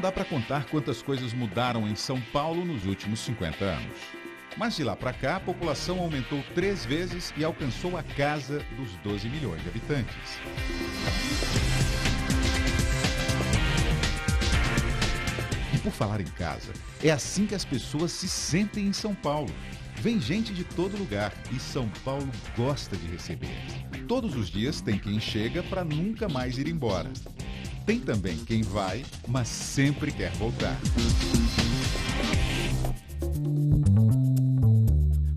dá para contar quantas coisas mudaram em São Paulo nos últimos 50 anos. Mas de lá para cá, a população aumentou 3 vezes e alcançou a casa dos 12 milhões de habitantes. E por falar em casa, é assim que as pessoas se sentem em São Paulo. Vem gente de todo lugar e São Paulo gosta de receber. Todos os dias tem quem chega para nunca mais ir embora. Tem também quem vai, mas sempre quer voltar.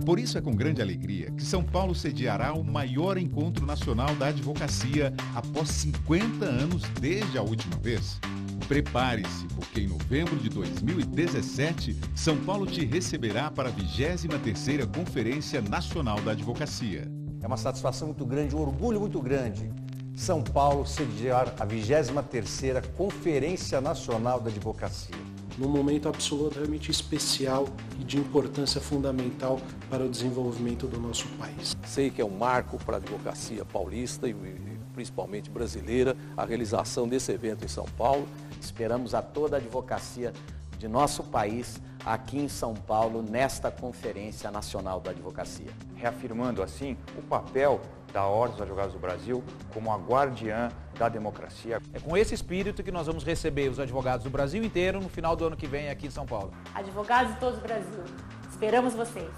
Por isso é com grande alegria que São Paulo sediará o maior encontro nacional da advocacia após 50 anos desde a última vez. Prepare-se, porque em novembro de 2017, São Paulo te receberá para a 23ª Conferência Nacional da Advocacia. É uma satisfação muito grande, um orgulho muito grande. São Paulo sediar a 23ª Conferência Nacional da Advocacia. Num momento absolutamente especial e de importância fundamental para o desenvolvimento do nosso país. Sei que é um marco para a advocacia paulista e principalmente brasileira, a realização desse evento em São Paulo. Esperamos a toda a advocacia de nosso país aqui em São Paulo, nesta Conferência Nacional da Advocacia. Reafirmando assim o papel da Ordem dos Advogados do Brasil como a guardiã da democracia. É com esse espírito que nós vamos receber os advogados do Brasil inteiro no final do ano que vem aqui em São Paulo. Advogados de todo o Brasil, esperamos vocês.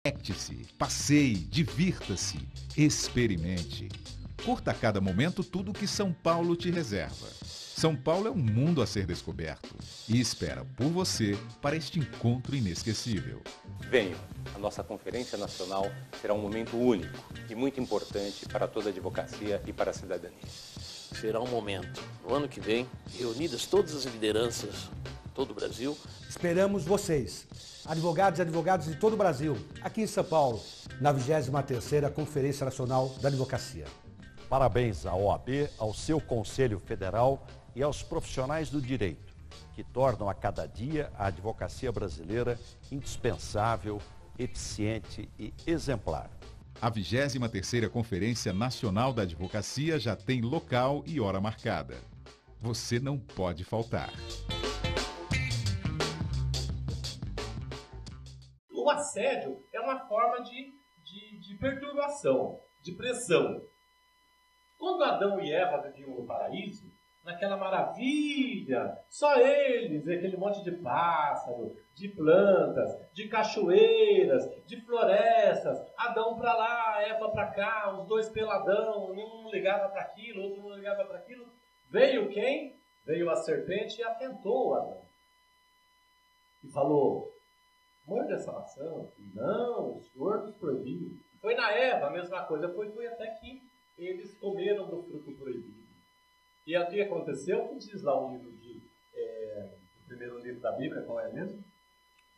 Conecte-se, passeie, divirta-se, experimente. Curta a cada momento tudo o que São Paulo te reserva. São Paulo é um mundo a ser descoberto e espera por você para este encontro inesquecível. Venham, a nossa Conferência Nacional será um momento único e muito importante para toda a advocacia e para a cidadania. Será um momento, no ano que vem, reunidas todas as lideranças de todo o Brasil. Esperamos vocês, advogados e advogadas de todo o Brasil, aqui em São Paulo, na 23ª Conferência Nacional da Advocacia. Parabéns à OAB, ao seu Conselho Federal e aos profissionais do direito, que tornam a cada dia a advocacia brasileira indispensável, eficiente e exemplar. A 23ª Conferência Nacional da Advocacia já tem local e hora marcada. Você não pode faltar. O assédio é uma forma de perturbação, de pressão. Quando Adão e Eva viviam no paraíso, naquela maravilha, só eles, aquele monte de pássaro, de plantas, de cachoeiras, de florestas, Adão para lá, Eva para cá, os dois peladão, um ligava para aquilo, outro não ligava para aquilo. Veio quem? Veio a serpente e atentou Adão. E falou: morda essa maçã? Não, o Senhor nos proibiu. Foi na Eva a mesma coisa, foi até que eles comeram do fruto proibido. E o que aconteceu? O que diz lá o livro o primeiro livro da Bíblia, qual é mesmo?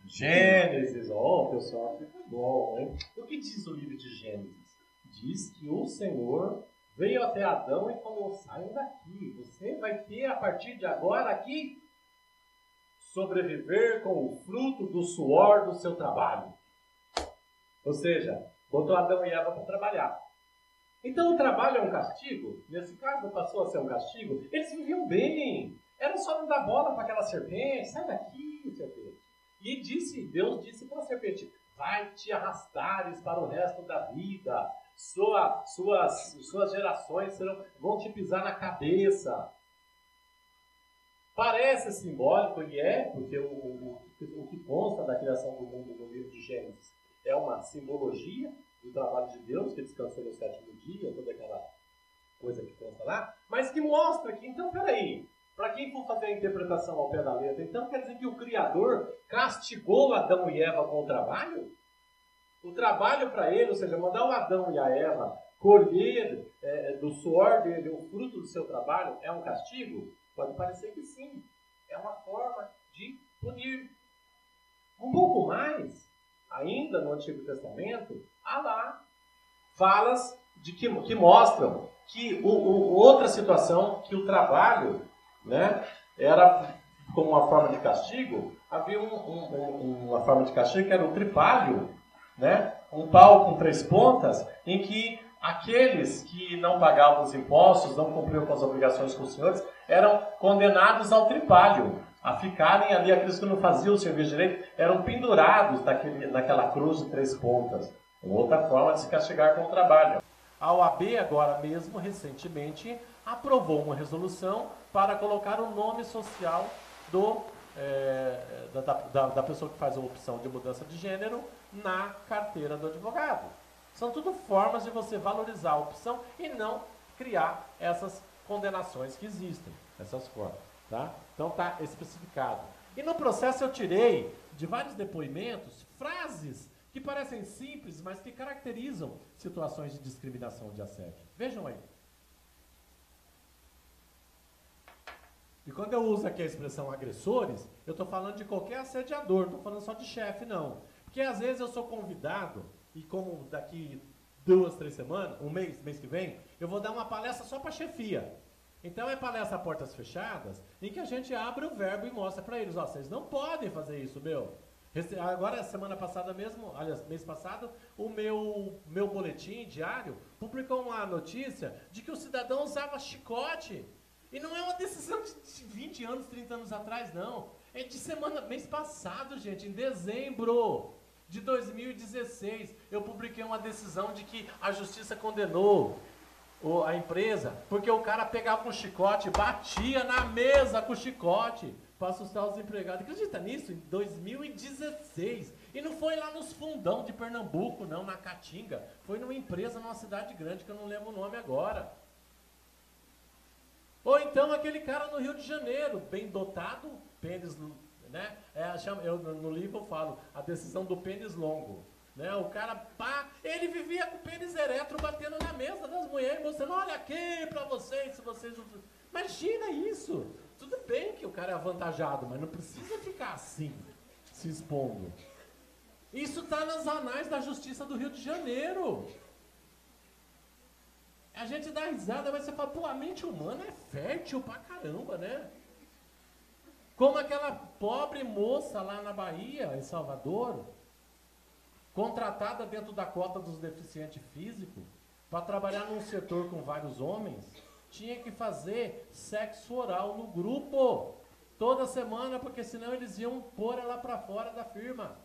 Gênesis. Ó, pessoal, fica bom, hein? O que diz o livro de Gênesis? Diz que o Senhor veio até Adão e falou: saiam daqui, você vai ter a partir de agora aqui sobreviver com o fruto do suor do seu trabalho. Ou seja, botou Adão e Eva para trabalhar. Então o trabalho é um castigo? Nesse caso passou a ser um castigo? Eles viviam bem. Era só não dar bola para aquela serpente. Sai daqui, serpente. E Deus disse para a serpente: vai te arrastares para o resto da vida. Suas gerações vão te pisar na cabeça. Parece simbólico, e é, porque o que consta da criação do mundo no livro de Gênesis é uma simbologia do trabalho de Deus, que descansou no 7º dia, toda aquela coisa que consta lá, mas que mostra que, então, peraí, para quem for fazer a interpretação ao pé da letra, então quer dizer que o Criador castigou Adão e Eva com o trabalho? O trabalho para ele, ou seja, mandar o Adão e a Eva colher do suor dele o fruto do seu trabalho, é um castigo? Pode parecer que sim. É uma forma de punir. Um pouco mais, ainda no Antigo Testamento, há lá falas que mostram que outra situação, que o trabalho, né, era como uma forma de castigo. Havia uma forma de castigo que era o tripalho, né, um pau com 3 pontas, em que aqueles que não pagavam os impostos, não cumpriam com as obrigações com os senhores, eram condenados ao tripalho, a ficarem ali. Aqueles que não faziam o serviço direito eram pendurados naquela cruz de 3 pontas. Uma outra forma de se castigar com o trabalho. A OAB, agora mesmo, recentemente, aprovou uma resolução para colocar o nome social da pessoa que faz a opção de mudança de gênero na carteira do advogado. São tudo formas de você valorizar a opção e não criar essas condenações que existem, essas formas. Tá? Então está especificado. E no processo eu tirei de vários depoimentos frases que parecem simples, mas que caracterizam situações de discriminação, de assédio. Vejam aí. E quando eu uso aqui a expressão agressores, eu estou falando de qualquer assediador, não estou falando só de chefe, não. Porque às vezes eu sou convidado, e como daqui 2, 3 semanas, mês que vem, eu vou dar uma palestra só para chefia. Então é palestra a portas fechadas, em que a gente abre o verbo e mostra para eles, ó, vocês não podem fazer isso, meu. Agora, semana passada mesmo, aliás, mês passado, o meu boletim diário publicou uma notícia de que o cidadão usava chicote. E não é uma decisão de 20 anos, 30 anos atrás, não. É de mês passado, gente, em dezembro de 2016, eu publiquei uma decisão de que a justiça condenou a empresa, porque o cara pegava um chicote, batia na mesa com o chicote para assustar os empregados. Acredita nisso? Em 2016. E não foi lá nos fundão de Pernambuco, não, na Caatinga. Foi numa empresa, numa cidade grande, que eu não lembro o nome agora. Ou então aquele cara no Rio de Janeiro, bem dotado, pênis, né? No livro eu falo, a decisão do pênis longo. Né? O cara, pá, ele vivia com o pênis eretro batendo na mesa das mulheres, mostrando, olha aqui pra vocês, se vocês... Imagina isso! Tudo bem que o cara é avantajado, mas não precisa ficar assim, se expondo. Isso tá nas anais da Justiça do Rio de Janeiro. A gente dá risada, mas você fala, pô, a mente humana é fértil pra caramba, né? Como aquela pobre moça lá na Bahia, em Salvador, contratada dentro da cota dos deficientes físicos, para trabalhar num setor com vários homens, tinha que fazer sexo oral no grupo, toda semana, porque senão eles iam pôr ela para fora da firma.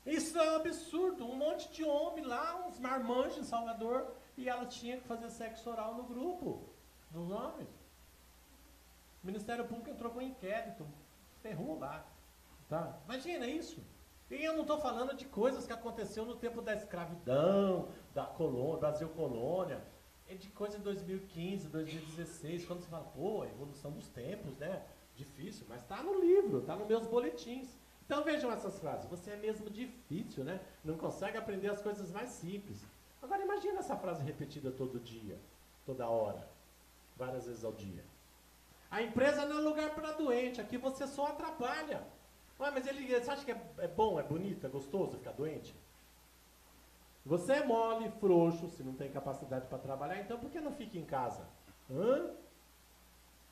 Isso é um absurdo, um monte de homem lá, uns marmanjos em Salvador, e ela tinha que fazer sexo oral no grupo dos homens. O Ministério Público entrou com um inquérito, ferrou lá. Tá? Imagina isso. E eu não estou falando de coisas que aconteceu no tempo da escravidão, Brasil colônia, é de coisa de 2015, 2016, quando você fala, pô, a evolução dos tempos, né? Difícil, mas está no livro, está nos meus boletins. Então vejam essas frases, você é mesmo difícil, né? Não consegue aprender as coisas mais simples. Agora imagina essa frase repetida todo dia, toda hora, várias vezes ao dia. A empresa não é lugar para doente, aqui você só atrapalha. Ué, mas você acha que é bom, é bonito, é gostoso ficar doente? Você é mole, frouxo, se não tem capacidade para trabalhar, então por que não fica em casa? Hã?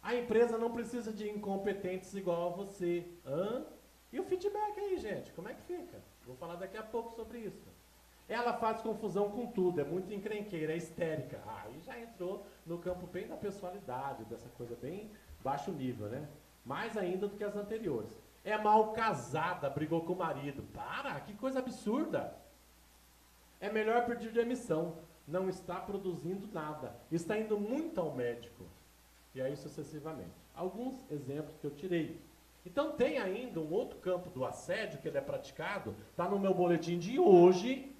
A empresa não precisa de incompetentes igual a você. Hã? E o feedback aí, gente, como é que fica? Vou falar daqui a pouco sobre isso. Ela faz confusão com tudo, é muito encrenqueira, é histérica. Aí já entrou no campo bem da pessoalidade, dessa coisa bem baixo nível, né? Mais ainda do que as anteriores. É mal casada, brigou com o marido. Para, que coisa absurda. É melhor pedir demissão. Não está produzindo nada. Está indo muito ao médico. E aí sucessivamente. Alguns exemplos que eu tirei. Então tem ainda um outro campo do assédio que ele é praticado. Está no meu boletim de hoje.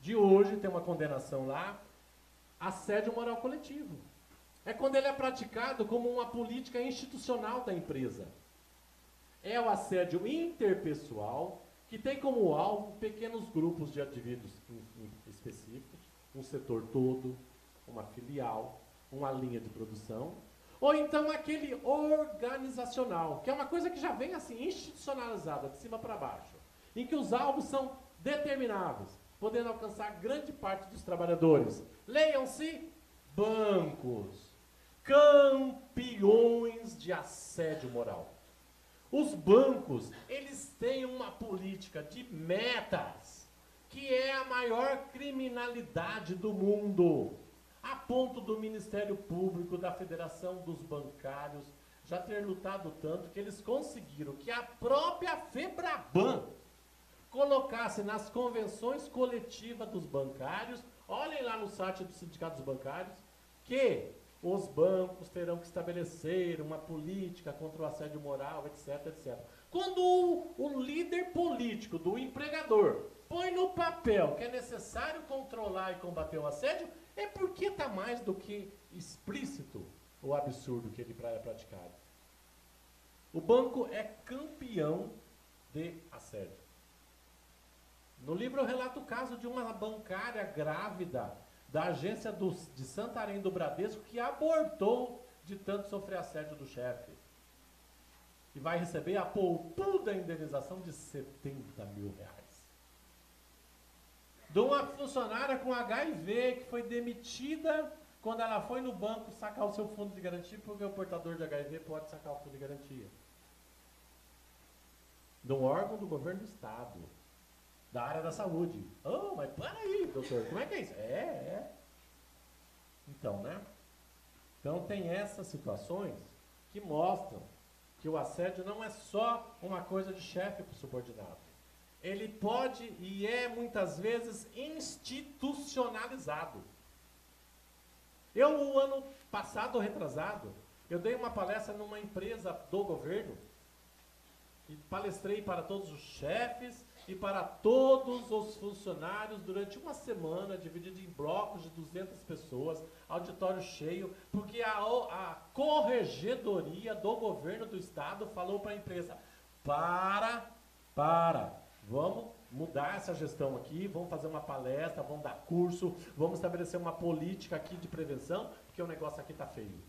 De hoje tem uma condenação lá. Assédio moral coletivo. É quando ele é praticado como uma política institucional da empresa. É o assédio interpessoal, que tem como alvo pequenos grupos de indivíduos específicos, um setor todo, uma filial, uma linha de produção, ou então aquele organizacional, que é uma coisa que já vem assim institucionalizada, de cima para baixo, em que os alvos são determináveis, podendo alcançar grande parte dos trabalhadores. Leiam-se bancos, campeões de assédio moral. Os bancos, eles têm uma política de metas, que é a maior criminalidade do mundo, a ponto do Ministério Público, da Federação dos Bancários, já ter lutado tanto que eles conseguiram que a própria FEBRABAN colocasse nas convenções coletivas dos bancários, olhem lá no site do Sindicato dos Bancários, que os bancos terão que estabelecer uma política contra o assédio moral, etc, etc. Quando o líder político do empregador põe no papel que é necessário controlar e combater o assédio, é porque está mais do que explícito o absurdo que ele é praticado. O banco é campeão de assédio. No livro eu relato o caso de uma bancária grávida da agência de Santarém do Bradesco que abortou de tanto sofrer assédio do chefe. E vai receber a poupuda indenização de 70 mil reais. De uma funcionária com HIV que foi demitida quando ela foi no banco sacar o seu fundo de garantia, porque o portador de HIV pode sacar o fundo de garantia. De um órgão do governo do Estado, da área da saúde. Oh, mas para aí, doutor, como é que é isso? É. Então, né? Então tem essas situações que mostram que o assédio não é só uma coisa de chefe para o subordinado. Ele pode e é muitas vezes institucionalizado. Eu, no ano passado ou retrasado, eu dei uma palestra numa empresa do governo e palestrei para todos os chefes e para todos os funcionários durante uma semana, dividido em blocos de 200 pessoas, auditório cheio, porque a corregedoria do governo do estado falou para a empresa, vamos mudar essa gestão aqui, vamos fazer uma palestra, vamos dar curso, vamos estabelecer uma política aqui de prevenção, porque o negócio aqui está feio.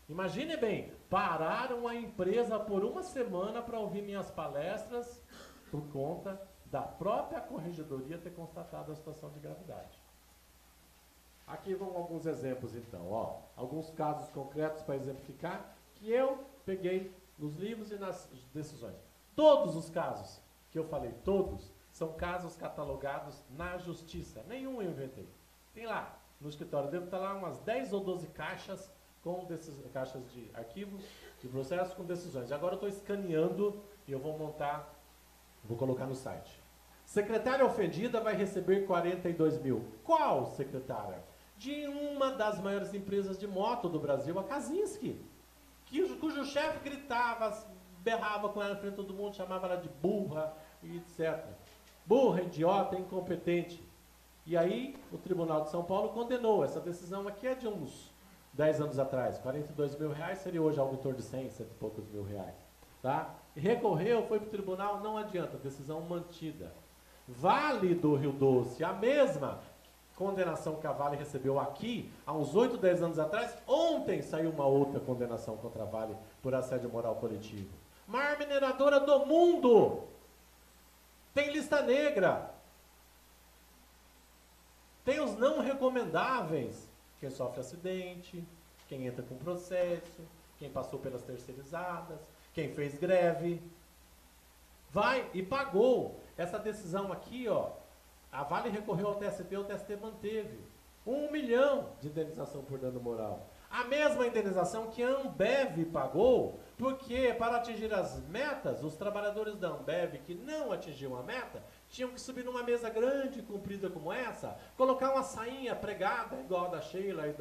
Imagine bem, pararam a empresa por uma semana para ouvir minhas palestras por conta da própria corregedoria ter constatado a situação de gravidade. Aqui vão alguns exemplos então, ó, alguns casos concretos para exemplificar que eu peguei nos livros e nas decisões. Todos os casos que eu falei, todos, são casos catalogados na justiça. Nenhum eu inventei. Tem lá, no escritório dele, está lá umas 10 ou 12 caixas com caixas de arquivos, de processos com decisões. Agora eu estou escaneando e eu vou montar, vou colocar no site. Secretária ofendida vai receber 42 mil. Qual secretária? De uma das maiores empresas de moto do Brasil, a Kazinski, cujo chefe gritava, berrava com ela frente a todo mundo, chamava ela de burra e etc. Burra, idiota, incompetente. E aí o Tribunal de São Paulo condenou. Essa decisão aqui é de uns 10 anos atrás. 42 mil reais seria hoje algo em torno de 100 e poucos mil reais. Tá? Recorreu, foi para o tribunal, não adianta, decisão mantida. Vale do Rio Doce, a mesma condenação que a Vale recebeu aqui, há uns 8, 10 anos atrás, ontem saiu uma outra condenação contra a Vale por assédio moral coletivo. Maior mineradora do mundo, tem lista negra, tem os não recomendáveis, quem sofre acidente, quem entra com processo, quem passou pelas terceirizadas, quem fez greve, vai e pagou. Essa decisão aqui, ó, a Vale recorreu ao TST, o TST manteve 1 milhão de indenização por dano moral. A mesma indenização que a Ambev pagou, porque para atingir as metas, os trabalhadores da Ambev que não atingiam a meta, tinham que subir numa mesa grande, comprida como essa, colocar uma sainha pregada, igual a da Sheila e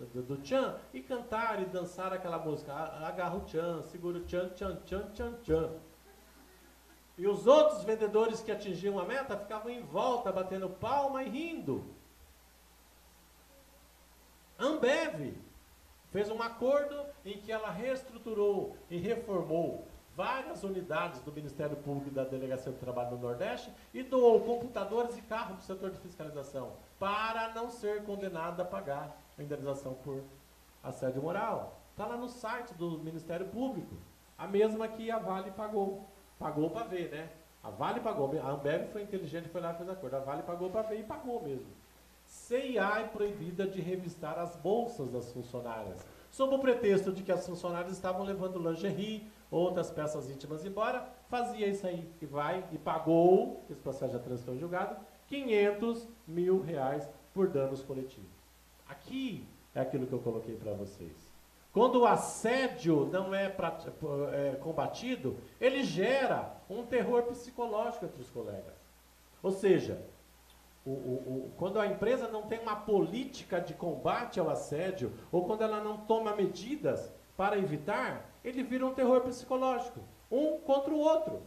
do Tchan, e cantar e dançar aquela música, agarra o Tchan, segura o Tchan, Tchan, Tchan, Tchan, Tchan. E os outros vendedores que atingiam a meta ficavam em volta, batendo palma e rindo. Ambev fez um acordo em que ela reestruturou e reformou várias unidades do Ministério Público e da Delegacia do Trabalho no Nordeste e doou computadores e carros para o setor de fiscalização, para não ser condenado a pagar a indenização por assédio moral. Está lá no site do Ministério Público, a mesma que a Vale pagou. Pagou para ver, né? A Vale pagou, a Ambev foi inteligente, foi lá e fez acordo. A Vale pagou para ver e pagou mesmo. CIA é proibida de revistar as bolsas das funcionárias, sob o pretexto de que as funcionárias estavam levando lingerie, outras peças íntimas embora, fazia isso aí, e vai, e pagou, esse processo já transfoi julgado, R$500 mil por danos coletivos. Aqui é aquilo que eu coloquei para vocês. Quando o assédio não é combatido, ele gera um terror psicológico entre os colegas. Ou seja, quando a empresa não tem uma política de combate ao assédio, ou quando ela não toma medidas para evitar, ele vira um terror psicológico, um contra o outro.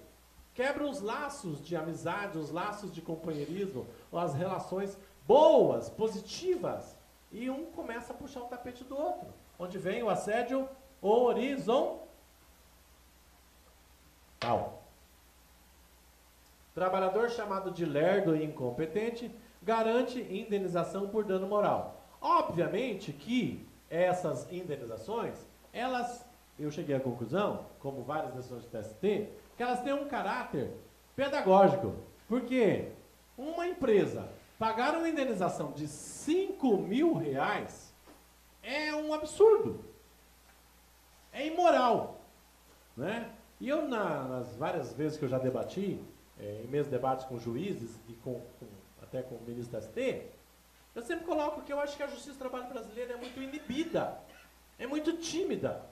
Quebra os laços de amizade, os laços de companheirismo, as relações boas, positivas, e um começa a puxar o tapete do outro. Onde vem o assédio horizontal. Trabalhador chamado de lerdo e incompetente garante indenização por dano moral. Obviamente que essas indenizações, eu cheguei à conclusão, como várias decisões do TST, que elas têm um caráter pedagógico. Porque uma empresa pagar uma indenização de R$5 mil é um absurdo. É imoral. Né? E eu, nas várias vezes que eu já debati, em meus debates com juízes e até com o ministro da ST, eu sempre coloco que eu acho que a justiça do trabalho brasileira é muito inibida, é muito tímida.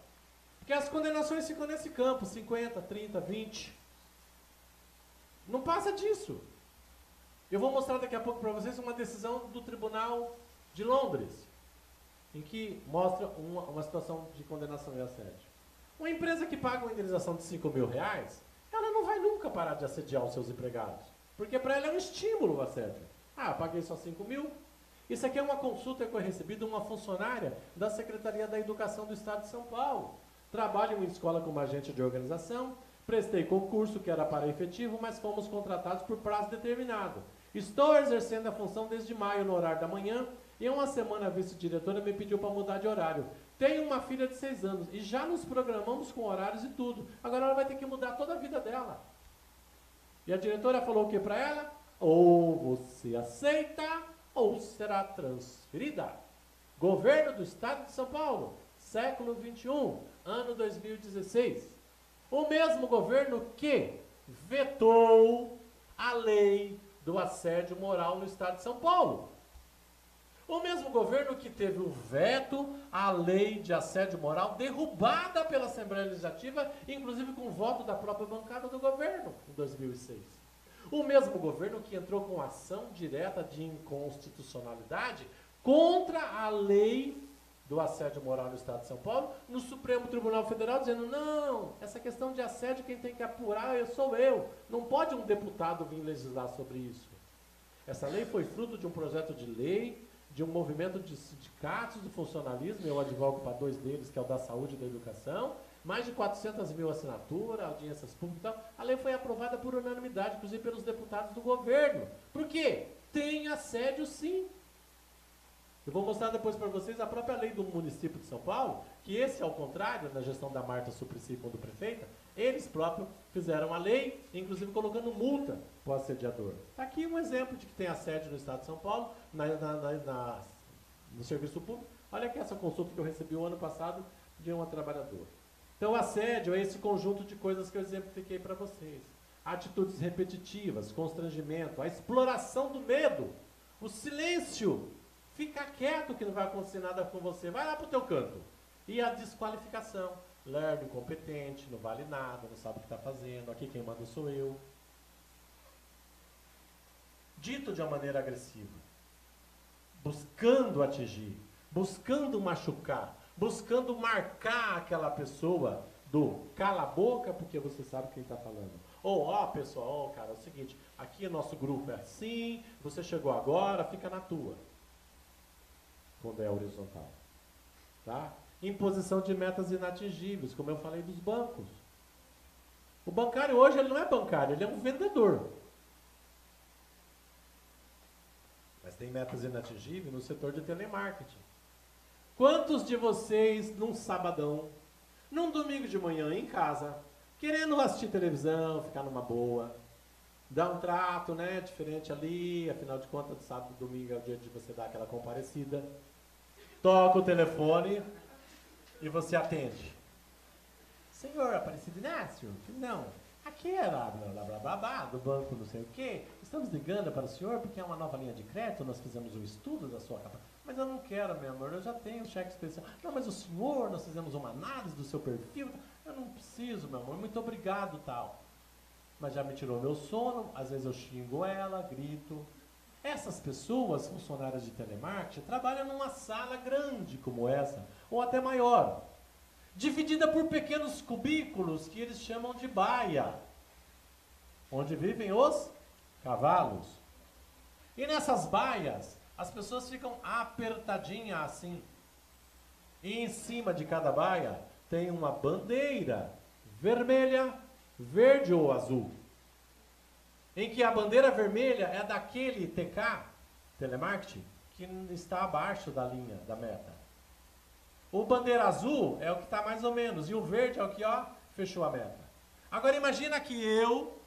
Porque as condenações ficam nesse campo, 50, 30, 20. Não passa disso. Eu vou mostrar daqui a pouco para vocês uma decisão do Tribunal de Londres, em que mostra uma situação de condenação e assédio. Uma empresa que paga uma indenização de R$5 mil, ela não vai nunca parar de assediar os seus empregados. Porque para ela é um estímulo o assédio. Ah, paguei só R$5 mil. Isso aqui é uma consulta que eu recebi de uma funcionária da Secretaria da Educação do Estado de São Paulo. Trabalho em uma escola como agente de organização, prestei concurso que era para efetivo, mas fomos contratados por prazo determinado. Estou exercendo a função desde maio no horário da manhã e uma semana a vice-diretora me pediu para mudar de horário. Tenho uma filha de 6 anos e já nos programamos com horários e tudo. Agora ela vai ter que mudar toda a vida dela. E a diretora falou o que para ela? Ou você aceita ou será transferida. Governo do Estado de São Paulo, século 21, ano 2016. O mesmo governo que vetou a lei do assédio moral no Estado de São Paulo. O mesmo governo que teve o veto à lei de assédio moral derrubada pela Assembleia Legislativa, inclusive com o voto da própria bancada do governo, em 2006. O mesmo governo que entrou com ação direta de inconstitucionalidade contra a lei do assédio moral no Estado de São Paulo, no Supremo Tribunal Federal, dizendo, não, essa questão de assédio quem tem que apurar sou eu. Não pode um deputado vir legislar sobre isso. Essa lei foi fruto de um projeto de lei, de um movimento de sindicatos do funcionalismo, eu advogo para 2 deles, que é o da saúde e da educação, mais de 400 mil assinaturas, audiências públicas e tal. A lei foi aprovada por unanimidade, inclusive pelos deputados do governo. Por quê? Tem assédio sim. Eu vou mostrar depois para vocês a própria lei do município de São Paulo, que esse, ao contrário, na gestão da Marta Suplicy quando prefeita, eles próprios fizeram a lei, inclusive colocando multa para o assediador. Está aqui um exemplo de que tem assédio no Estado de São Paulo, no serviço público. Olha aqui essa consulta que eu recebi o ano passado de uma trabalhadora. Então, assédio é esse conjunto de coisas que eu exemplifiquei para vocês. Atitudes repetitivas, constrangimento, a exploração do medo, o silêncio. Fica quieto que não vai acontecer nada com você. Vai lá pro teu canto. E a desqualificação. Lerdo, incompetente, não vale nada, não sabe o que está fazendo. Aqui quem manda sou eu. Dito de uma maneira agressiva. Buscando atingir. Buscando machucar. Buscando marcar aquela pessoa do cala a boca porque você sabe quem está falando. Ou, ó, pessoal, ó, cara, é o seguinte. Aqui o nosso grupo é assim. Você chegou agora, fica na tua. Quando é horizontal. Tá? Imposição de metas inatingíveis, como eu falei dos bancos. O bancário hoje ele não é bancário, ele é um vendedor. Mas tem metas inatingíveis no setor de telemarketing. Quantos de vocês, num sabadão, num domingo de manhã em casa, querendo assistir televisão, ficar numa boa, dar um trato, né, diferente ali, afinal de contas, sábado e domingo é o dia de você dar aquela comparecida, toca o telefone e você atende. Senhor Aparecido Inácio? Não. Aqui é blá blá blá blá do banco não sei o quê. Estamos ligando para o senhor porque é uma nova linha de crédito, nós fizemos um estudo da sua capacidade. Mas eu não quero, meu amor, eu já tenho um cheque especial. Não, mas o senhor, nós fizemos uma análise do seu perfil. Eu não preciso, meu amor, muito obrigado, tal. Mas já me tirou meu sono, às vezes eu xingo ela, grito. Essas pessoas, funcionárias de telemarketing, trabalham numa sala grande como essa, ou até maior, dividida por pequenos cubículos que eles chamam de baia, onde vivem os cavalos. E nessas baias, as pessoas ficam apertadinhas assim. E em cima de cada baia tem uma bandeira vermelha, verde ou azul. Em que a bandeira vermelha é daquele TK, telemarketing, que está abaixo da linha, da meta. O bandeira azul é o que está mais ou menos, e o verde é o que, ó, fechou a meta. Agora imagina que eu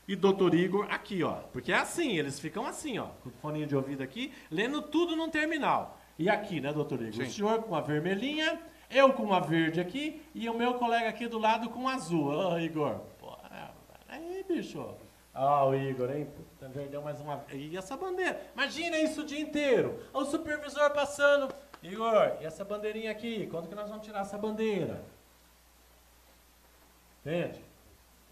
e Dr. Igor aqui, ó, porque é assim, eles ficam assim, ó, com o foninho de ouvido aqui, lendo tudo num terminal. E aqui, né, Dr. Igor? Sim. O senhor com a vermelhinha, eu com uma verde aqui, e o meu colega aqui do lado com azul. Ô, Igor, pô, aí, bicho. Ó, o Igor, hein? Puta, verdão mais uma vez. E essa bandeira? Imagina isso o dia inteiro. O supervisor passando. Igor, e essa bandeirinha aqui? Quando que nós vamos tirar essa bandeira? Entende?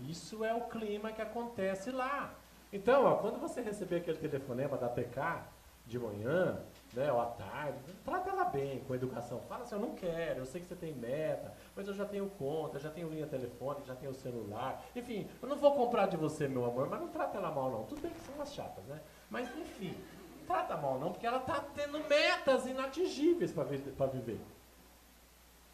Isso é o clima que acontece lá. Então, ó, quando você receber aquele telefonema da PK de manhã, né, ou à tarde, trata ela bem, com educação. Fala assim, eu não quero, eu sei que você tem meta, mas eu já tenho conta, eu já tenho linha telefônica, já tenho celular. Enfim, eu não vou comprar de você, meu amor, mas não trata ela mal não. Tudo bem que são umas chatas, né? Mas, enfim, não trata mal não, porque ela está tendo metas inatingíveis para viver.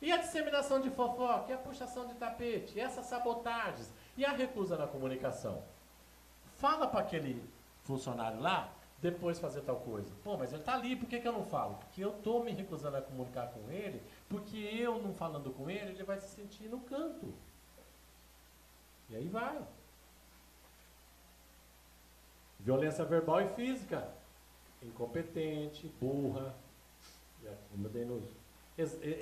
E a disseminação de fofoca, e a puxação de tapete, e essas sabotagens, e a recusa na comunicação. Fala para aquele funcionário lá, depois fazer tal coisa. Pô, mas ele está ali, por que eu não falo? Porque eu estou me recusando a comunicar com ele, porque eu não falando com ele, ele vai se sentir no canto. E aí vai. Violência verbal e física. Incompetente, burra. Como eu dei no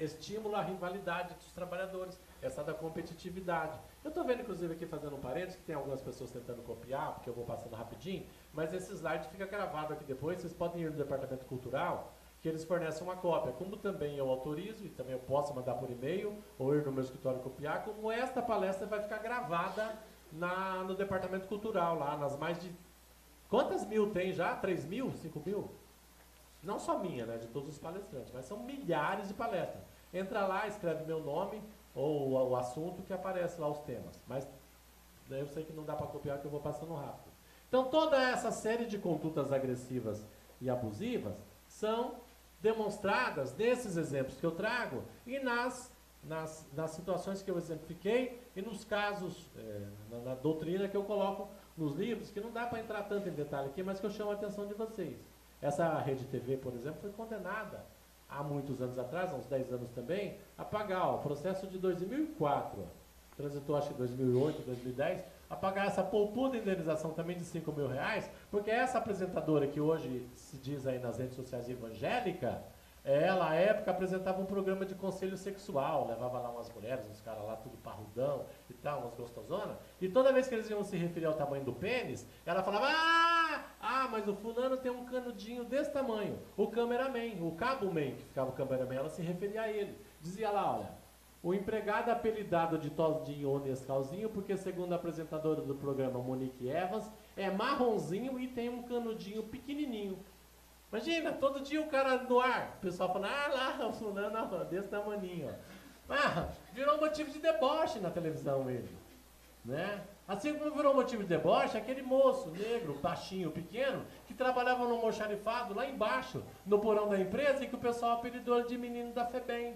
estímulo à rivalidade dos trabalhadores, essa da competitividade. Eu estou vendo, inclusive, aqui fazendo um parênteses, que tem algumas pessoas tentando copiar, porque eu vou passando rapidinho, mas esse slide fica gravado aqui depois, vocês podem ir no departamento cultural, que eles fornecem uma cópia. Como também eu autorizo, e também eu posso mandar por e-mail, ou ir no meu escritório copiar, como esta palestra vai ficar gravada no departamento cultural, lá nas mais de... Quantas mil tem já? 3 mil? 5 mil? Não só minha, né, de todos os palestrantes, mas são milhares de palestras. Entra lá, escreve meu nome ou o assunto que aparece lá os temas. Mas eu sei que não dá para copiar, que eu vou passando rápido. Então toda essa série de condutas agressivas e abusivas são demonstradas nesses exemplos que eu trago e nas situações que eu exemplifiquei e nos casos, na doutrina que eu coloco nos livros, que não dá para entrar tanto em detalhe aqui, mas que eu chamo a atenção de vocês. Essa Rede TV, por exemplo, foi condenada há muitos anos atrás, há uns 10 anos também, a pagar o processo de 2004, transitou acho que 2008, 2010, a pagar essa poupuda indenização também de R$5.000, porque essa apresentadora que hoje se diz aí nas redes sociais evangélica, ela, à época, apresentava um programa de conselho sexual, levava lá umas mulheres, uns caras lá tudo parrudão e tal, umas gostosonas, e toda vez que eles iam se referir ao tamanho do pênis, ela falava, mas o fulano tem um canudinho desse tamanho, o cameraman, o cabo-man, que ficava o cameraman, ela se referia a ele, dizia lá, olha, o empregado apelidado de Todinho ou Nescauzinho, porque segundo a apresentadora do programa, Monique Evans, é marronzinho e tem um canudinho pequenininho. Imagina, todo dia o cara no ar, o pessoal falando, lá, o fulano desse tamaninho, ó. Virou motivo de deboche na televisão ele, né? Assim como virou motivo de deboche, aquele moço negro, baixinho, pequeno, que trabalhava no almoxarifado lá embaixo, no porão da empresa, e que o pessoal apelidou de menino da FEBEM.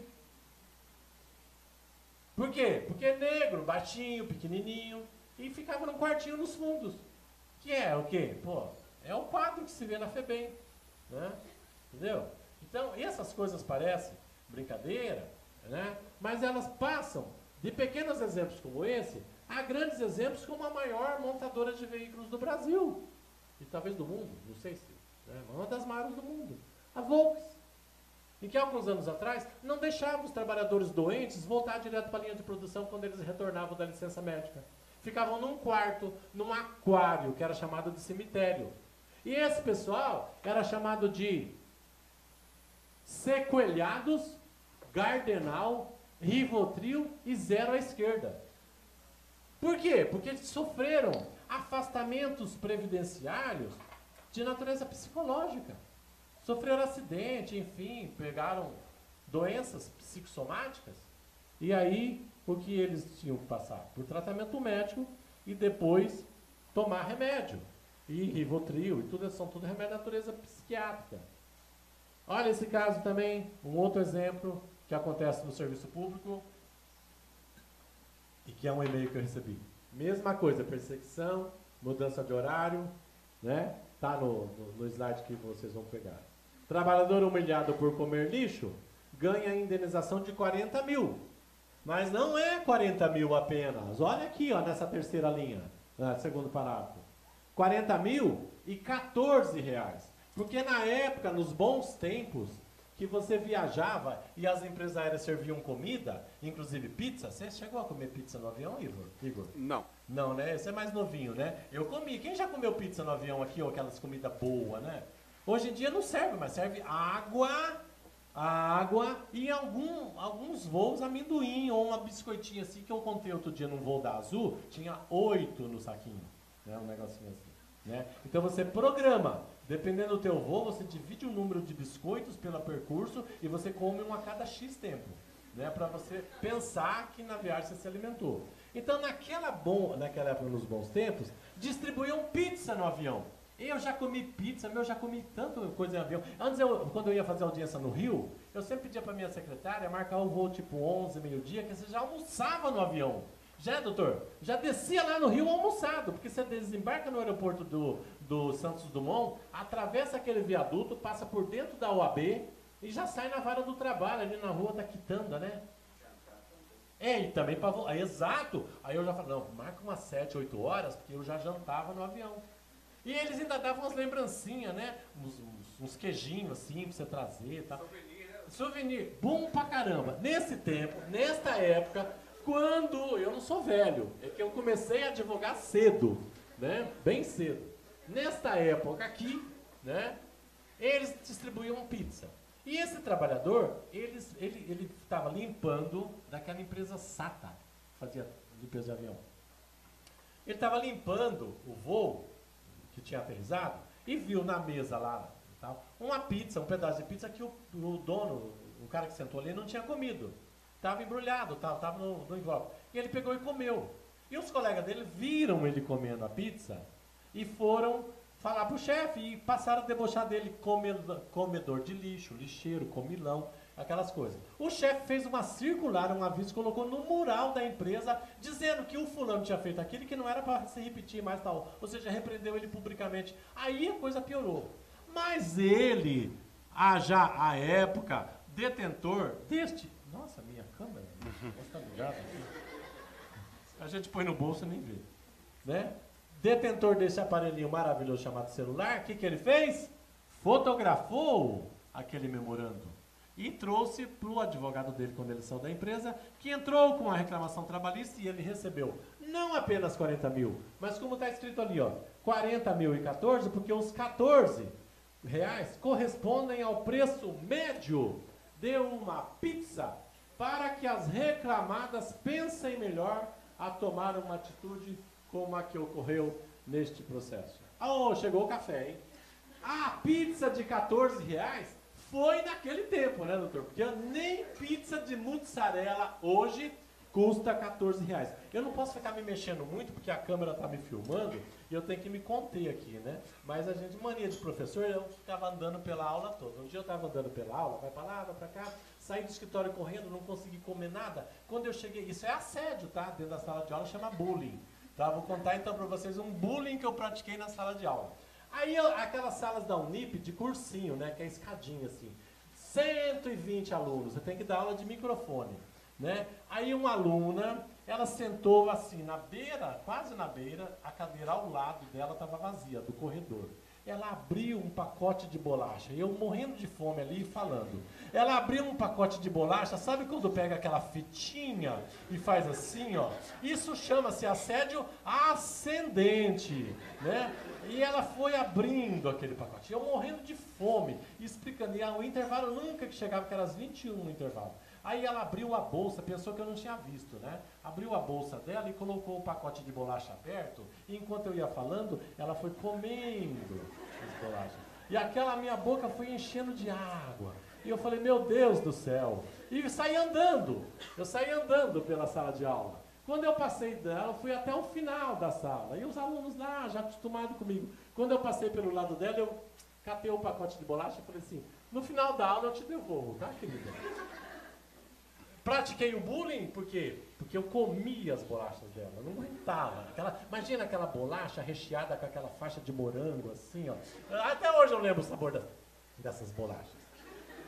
Por quê? Porque é negro, baixinho, pequenininho, e ficava num quartinho nos fundos. Que é o quê? Pô, é o quadro que se vê na FEBEM, né? Entendeu? Então, essas coisas parecem brincadeira, né? Mas elas passam de pequenos exemplos como esse a grandes exemplos como a maior montadora de veículos do Brasil. E talvez do mundo, não sei se, né? Uma das maiores do mundo. A Volks. E que alguns anos atrás não deixava os trabalhadores doentes voltar direto para a linha de produção quando eles retornavam da licença médica. Ficavam num quarto, num aquário, que era chamado de cemitério. E esse pessoal era chamado de sequelhados, Gardenal, Rivotril e zero à esquerda. Por quê? Porque eles sofreram afastamentos previdenciários de natureza psicológica. Sofreram acidente, enfim, pegaram doenças psicossomáticas. E aí, o que eles tinham que passar? Por tratamento médico e depois tomar remédio. E Rivotril, e tudo, são tudo remédio de natureza psiquiátrica. Olha esse caso também, um outro exemplo que acontece no serviço público e que é um e-mail que eu recebi. Mesma coisa, perseguição, mudança de horário, né? Tá no slide que vocês vão pegar. Trabalhador humilhado por comer lixo ganha indenização de 40 mil. Mas não é 40 mil apenas. Olha aqui, ó, nessa terceira linha, segundo parágrafo. 40 mil e 14 reais. Porque na época, nos bons tempos, que você viajava e as empresas aéreas serviam comida, inclusive pizza. Você chegou a comer pizza no avião, Igor? Não. Não, né? Você é mais novinho, né? Eu comi. Quem já comeu pizza no avião aqui, ou aquelas comidas boas, né? Hoje em dia não serve, mas serve água e em alguns voos amendoim ou uma biscoitinha assim, que eu contei outro dia num voo da Azul, tinha 8 no saquinho, né? Um negocinho assim, né? Então você programa, dependendo do teu voo, você divide o número de biscoitos pelo percurso e você come um a cada X tempo, né? Para você pensar que na viagem você se alimentou. Então naquela época, nos bons tempos, distribuíam pizza no avião. Eu já comi pizza, eu já comi tanta coisa em avião. Antes, quando eu ia fazer audiência no Rio, eu sempre pedia para minha secretária marcar o voo tipo 11, meio-dia, que você já almoçava no avião. Já, doutor? Já descia lá no Rio almoçado, porque você desembarca no aeroporto do Santos Dumont, atravessa aquele viaduto, passa por dentro da OAB e já sai na vara do trabalho, ali na rua da Quitanda, né? E também para voar. Exato! Aí eu já falei, não, marca umas 7, 8 horas, porque eu já jantava no avião. E eles ainda davam umas lembrancinhas, né? Uns queijinhos assim pra você trazer e tal. Souvenir, né? Souvenir. Bom pra caramba. Nesse tempo, nesta época, quando eu não sou velho, é que eu comecei a advogar cedo, né? Bem cedo. Nesta época aqui, né? Eles distribuíam pizza. E esse trabalhador, ele estava limpando daquela empresa SATA, que fazia limpeza de avião. Ele estava limpando o voo que tinha aterrissado e viu na mesa lá tal, uma pizza, um pedaço de pizza que o dono, o cara que sentou ali, não tinha comido. Estava embrulhado, estava no envelope. E ele pegou e comeu. E os colegas dele viram ele comendo a pizza e foram falar pro chefe e passaram a debochar dele, comedor de lixo, lixeiro, comilão, aquelas coisas. O chefe fez uma circular, um aviso, colocou no mural da empresa, dizendo que o fulano tinha feito aquilo e que não era para se repetir mais tal. Ou seja, repreendeu ele publicamente. Aí a coisa piorou. Mas ele, já à época, detentor deste... Nossa, minha câmera está ligada. A gente põe no bolso e nem vê, né? Detentor desse aparelhinho maravilhoso chamado celular, o que ele fez? Fotografou aquele memorando e trouxe para o advogado dele quando ele saiu da empresa, que entrou com a reclamação trabalhista e ele recebeu não apenas 40 mil, mas como está escrito ali, ó, 40 mil e 14, porque os 14 reais correspondem ao preço médio de uma pizza, para que as reclamadas pensem melhor a tomar uma atitude como a que ocorreu neste processo. Oh, chegou o café, hein? A pizza de 14 reais foi naquele tempo, né, doutor? Porque nem pizza de mussarela hoje custa R$14. Eu não posso ficar me mexendo muito, porque a câmera está me filmando, e eu tenho que me conter aqui, né? Mas a gente, mania de professor, eu ficava andando pela aula toda. Um dia eu estava andando pela aula, vai para lá, vai para cá, saí do escritório correndo, não consegui comer nada. Quando eu cheguei, isso é assédio, tá? Dentro da sala de aula, chama bullying. Tá? Vou contar então para vocês um bullying que eu pratiquei na sala de aula. Aí, aquelas salas da Unip de cursinho, né? Que é escadinha assim. 120 alunos, você tem que dar aula de microfone, né? Aí uma aluna, ela sentou assim na beira, quase na beira, a cadeira ao lado dela estava vazia, do corredor. Ela abriu um pacote de bolacha, eu morrendo de fome ali falando. Ela abriu um pacote de bolacha, sabe quando pega aquela fitinha e faz assim, ó? Isso chama-se assédio ascendente, né? E ela foi abrindo aquele pacote. Eu morrendo de fome, explicando. E o intervalo nunca que chegava, que era às 21 no intervalo. Aí ela abriu a bolsa, pensou que eu não tinha visto, né? Abriu a bolsa dela e colocou o pacote de bolacha aberto. E enquanto eu ia falando, ela foi comendo as bolachas. E aquela minha boca foi enchendo de água. E eu falei, meu Deus do céu. E saí andando. Eu saí andando pela sala de aula. Quando eu passei dela, eu fui até o final da sala. E os alunos lá, já acostumados comigo. Quando eu passei pelo lado dela, eu catei o pacote de bolacha e falei assim, no final da aula eu te devolvo, tá, querida? Pratiquei o bullying, por quê? Porque eu comia as bolachas dela, eu não aguentava. Imagina aquela bolacha recheada com aquela faixa de morango, assim, ó. Até hoje eu lembro o sabor dessas bolachas.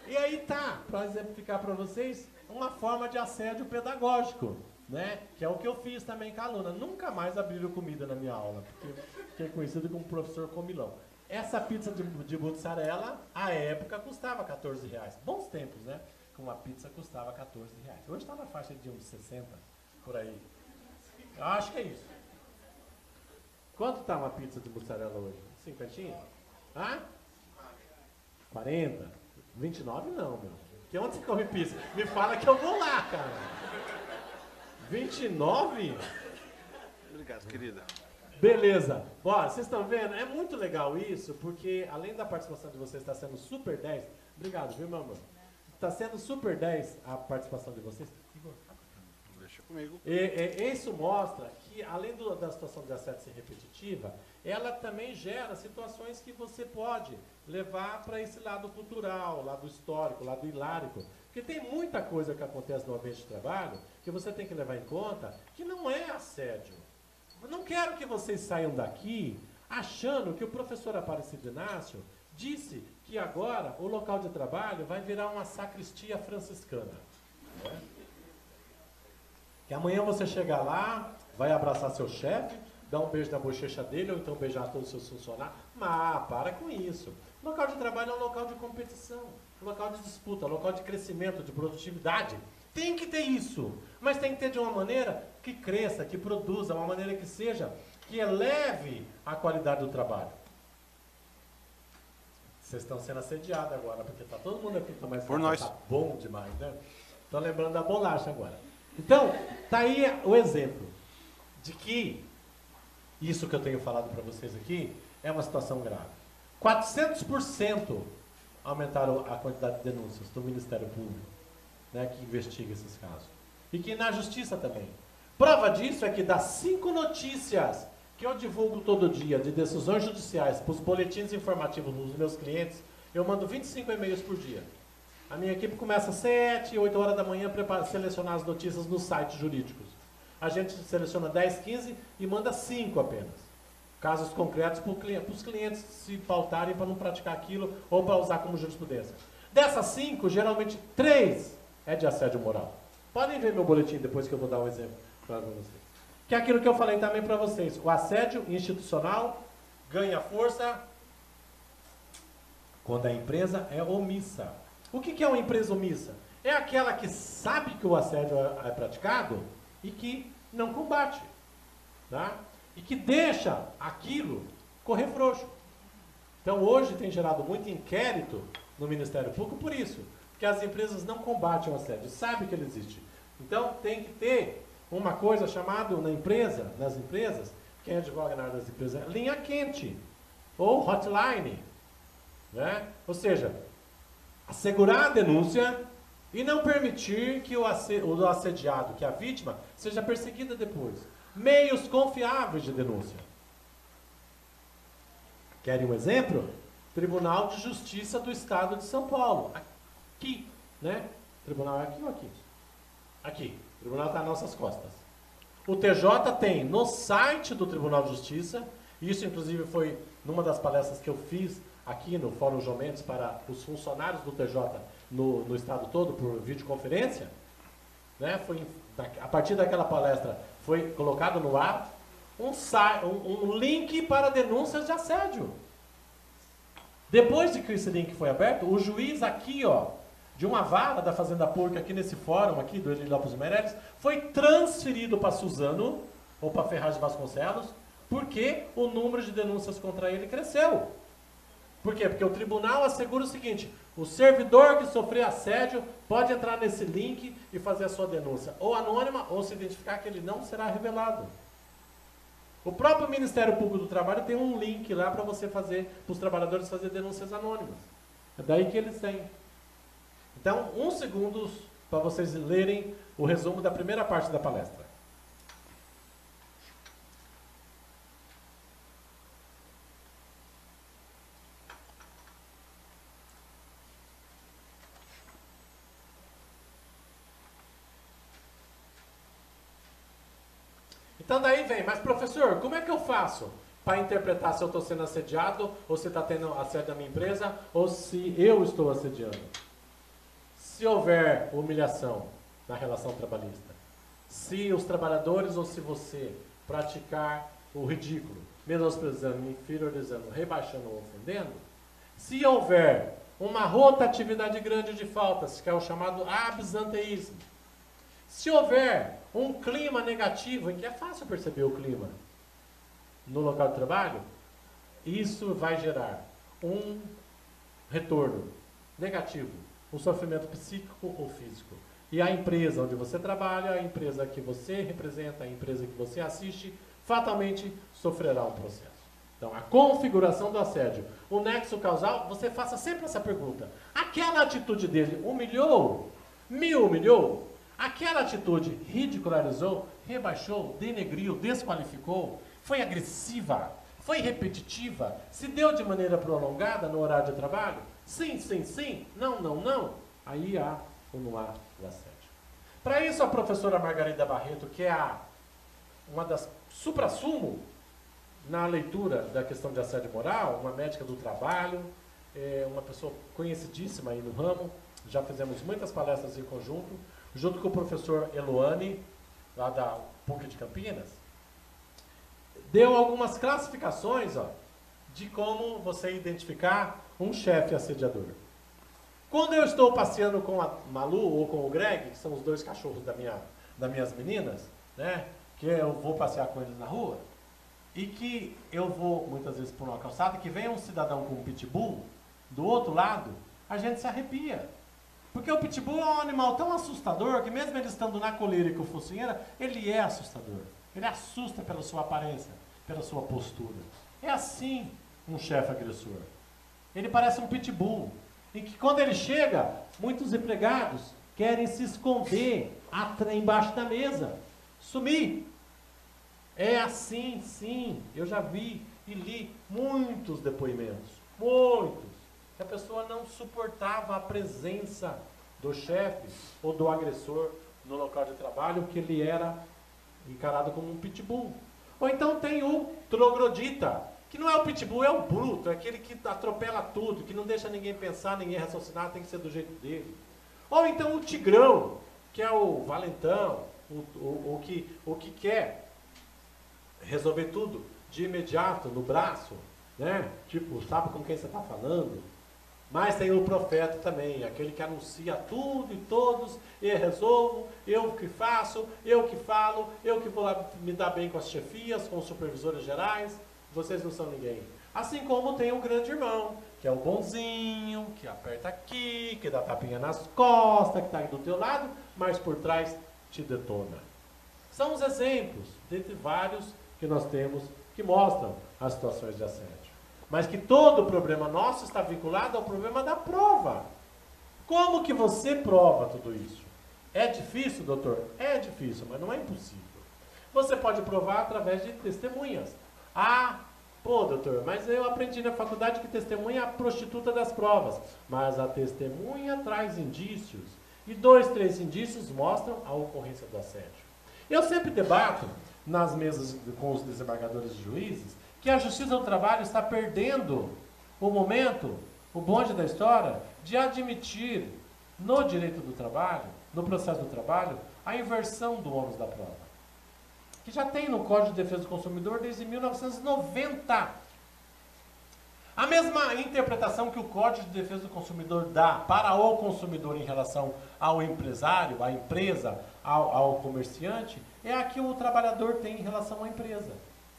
E aí tá, para exemplificar para vocês, uma forma de assédio pedagógico, né? Que é o que eu fiz também com a aluna. Nunca mais abriram comida na minha aula, porque fiquei conhecido como professor comilão. Essa pizza de mussarela, à época, custava R$14. Bons tempos, né? Uma pizza custava R$14. Hoje está na faixa de uns 60, por aí. Eu acho que é isso. Quanto está uma pizza de mussarela hoje? 50? Hã? 40? 29 não, meu. Que onde você come pizza? Me fala que eu vou lá, cara. 29? Obrigado, querida. Beleza. Bora, vocês estão vendo? É muito legal isso, porque além da participação de vocês estar sendo super 10, obrigado, viu, meu amor? Está sendo super 10 a participação de vocês. Deixa comigo. Isso mostra que, além da situação de assédio ser repetitiva, ela também gera situações que você pode levar para esse lado cultural, lado histórico, lado hilárico. Porque tem muita coisa que acontece no ambiente de trabalho que você tem que levar em conta que não é assédio. Eu não quero que vocês saiam daqui achando que o professor Aparecido Inácio disse que agora o local de trabalho vai virar uma sacristia franciscana. Né? Que amanhã você chega lá, vai abraçar seu chefe, dar um beijo na bochecha dele, ou então beijar todos os seus funcionários. Mas para com isso. O local de trabalho é um local de competição, um local de disputa, um local de crescimento, de produtividade. Tem que ter isso, mas tem que ter de uma maneira que cresça, que produza, uma maneira que seja, que eleve a qualidade do trabalho. Vocês estão sendo assediados agora, porque tá todo mundo aqui também. Por nós. Tá bom demais, né? Estão lembrando da bolacha agora. Então, tá aí o exemplo de que isso que eu tenho falado para vocês aqui é uma situação grave. 400% aumentaram a quantidade de denúncias do Ministério Público, né, que investiga esses casos. E que na Justiça também. Prova disso é que das 5 notícias que eu divulgo todo dia de decisões judiciais para os boletins informativos dos meus clientes, eu mando 25 e-mails por dia. A minha equipe começa às 7, 8 horas da manhã a selecionar as notícias nos sites jurídicos. A gente seleciona 10, 15 e manda 5 apenas. Casos concretos para os clientes se pautarem para não praticar aquilo ou para usar como jurisprudência. Dessas 5, geralmente 3 é de assédio moral. Podem ver meu boletim depois que eu vou dar um exemplo para vocês. Que é aquilo que eu falei também para vocês. O assédio institucional ganha força quando a empresa é omissa. O que é uma empresa omissa? É aquela que sabe que o assédio é praticado e que não combate. Tá? E que deixa aquilo correr frouxo. Então hoje tem gerado muito inquérito no Ministério Público por isso. Porque as empresas não combatem o assédio, sabem que ele existe. Então tem que ter uma coisa chamada nas empresas, quem advoga na área das empresas, linha quente, ou hotline. Né? Ou seja, assegurar a denúncia E não permitir que o assediado, que a vítima, seja perseguida depois. Meios confiáveis de denúncia. Querem um exemplo? Tribunal de Justiça do Estado de São Paulo. Aqui, né? Tribunal é aqui ou aqui? Aqui. O tribunal está às nossas costas. O TJ tem no site do Tribunal de Justiça, isso inclusive foi numa das palestras que eu fiz aqui no Fórum João Mendes para os funcionários do TJ no estado todo, por videoconferência, né? A partir daquela palestra foi colocado no ar um link para denúncias de assédio. Depois de que esse link foi aberto, o juiz aqui, ó, de uma vara da Fazenda Pública, aqui nesse fórum aqui do Eli Lopes Meirelles, foi transferido para Suzano, ou para Ferraz de Vasconcelos, porque o número de denúncias contra ele cresceu. Por quê? Porque o tribunal assegura o seguinte: o servidor que sofreu assédio pode entrar nesse link e fazer a sua denúncia, ou anônima, ou se identificar que ele não será revelado. O próprio Ministério Público do Trabalho tem um link lá para você fazer, para os trabalhadores fazer denúncias anônimas. É daí que eles têm. Então, 1 segundo para vocês lerem o resumo da primeira parte da palestra. Então daí vem, mas professor, como é que eu faço para interpretar se eu estou sendo assediado, ou se está tendo assédio na minha empresa, ou se eu estou assediando? Se houver humilhação na relação trabalhista, se os trabalhadores ou se você praticar o ridículo, menosprezando, inferiorizando, rebaixando ou ofendendo, se houver uma rotatividade grande de faltas, que é o chamado absenteísmo, se houver um clima negativo, em que é fácil perceber o clima no local de trabalho, isso vai gerar um retorno negativo, um sofrimento psíquico ou físico. E a empresa onde você trabalha, a empresa que você representa, a empresa que você assiste, fatalmente sofrerá um processo. Então, a configuração do assédio, o nexo causal, você faça sempre essa pergunta. Aquela atitude dele humilhou? Me humilhou? Aquela atitude ridicularizou, rebaixou, denegriu, desqualificou, foi agressiva, foi repetitiva, se deu de maneira prolongada no horário de trabalho? Sim, sim, sim, não, não, não. Aí há ou não há o assédio. Para isso, a professora Margarida Barreto, que é uma das supra-sumo na leitura da questão de assédio moral, uma médica do trabalho, uma pessoa conhecidíssima aí no ramo, já fizemos muitas palestras em conjunto, junto com o professor Eloane, lá da PUC de Campinas, deu algumas classificações, ó, de como você identificar um chefe assediador. Quando eu estou passeando com a Malu ou com o Greg, que são os dois cachorros das minhas meninas, né, que eu vou passear com eles na rua, e que eu vou muitas vezes por uma calçada, que vem um cidadão com um pitbull, do outro lado, a gente se arrepia. Porque o pitbull é um animal tão assustador que mesmo ele estando na coleira e com focinheira, ele é assustador. Ele assusta pela sua aparência, pela sua postura. É assim um chefe agressor. Ele parece um pitbull. E que quando ele chega, muitos empregados querem se esconder embaixo da mesa. Sumir. É assim, sim. Eu já vi e li muitos depoimentos. Muitos. Que a pessoa não suportava a presença do chefe ou do agressor no local de trabalho, que ele era encarado como um pitbull. Ou então tem o troglodita, que não é o pitbull, é o bruto, é aquele que atropela tudo, que não deixa ninguém pensar, ninguém raciocinar, tem que ser do jeito dele. Ou então o tigrão, que é o valentão, o que quer resolver tudo de imediato, no braço, né? Tipo, sabe com quem você está falando. Mas tem o profeta também, aquele que anuncia tudo e todos, eu resolvo, eu que faço, eu que falo, eu que vou lá me dar bem com as chefias, com os supervisores gerais, vocês não são ninguém. Assim como tem o grande irmão, que é o bonzinho, que aperta aqui, que dá tapinha nas costas, que está aí do teu lado, mas por trás te detona. São os exemplos, dentre vários que nós temos, que mostram as situações de assédio. Mas que todo o problema nosso está vinculado ao problema da prova. Como que você prova tudo isso? É difícil, doutor? É difícil, mas não é impossível. Você pode provar através de testemunhas. Ah, pô, doutor, mas eu aprendi na faculdade que testemunha é a prostituta das provas. Mas a testemunha traz indícios. E 2, 3 indícios mostram a ocorrência do assédio. Eu sempre debato nas mesas com os desembargadores e juízes que a Justiça do Trabalho está perdendo o momento, o bonde da história, de admitir no direito do trabalho, no processo do trabalho, a inversão do ônus da prova. Que já tem no Código de Defesa do Consumidor desde 1990. A mesma interpretação que o Código de Defesa do Consumidor dá para o consumidor em relação ao empresário, à empresa, ao comerciante, é a que o trabalhador tem em relação à empresa,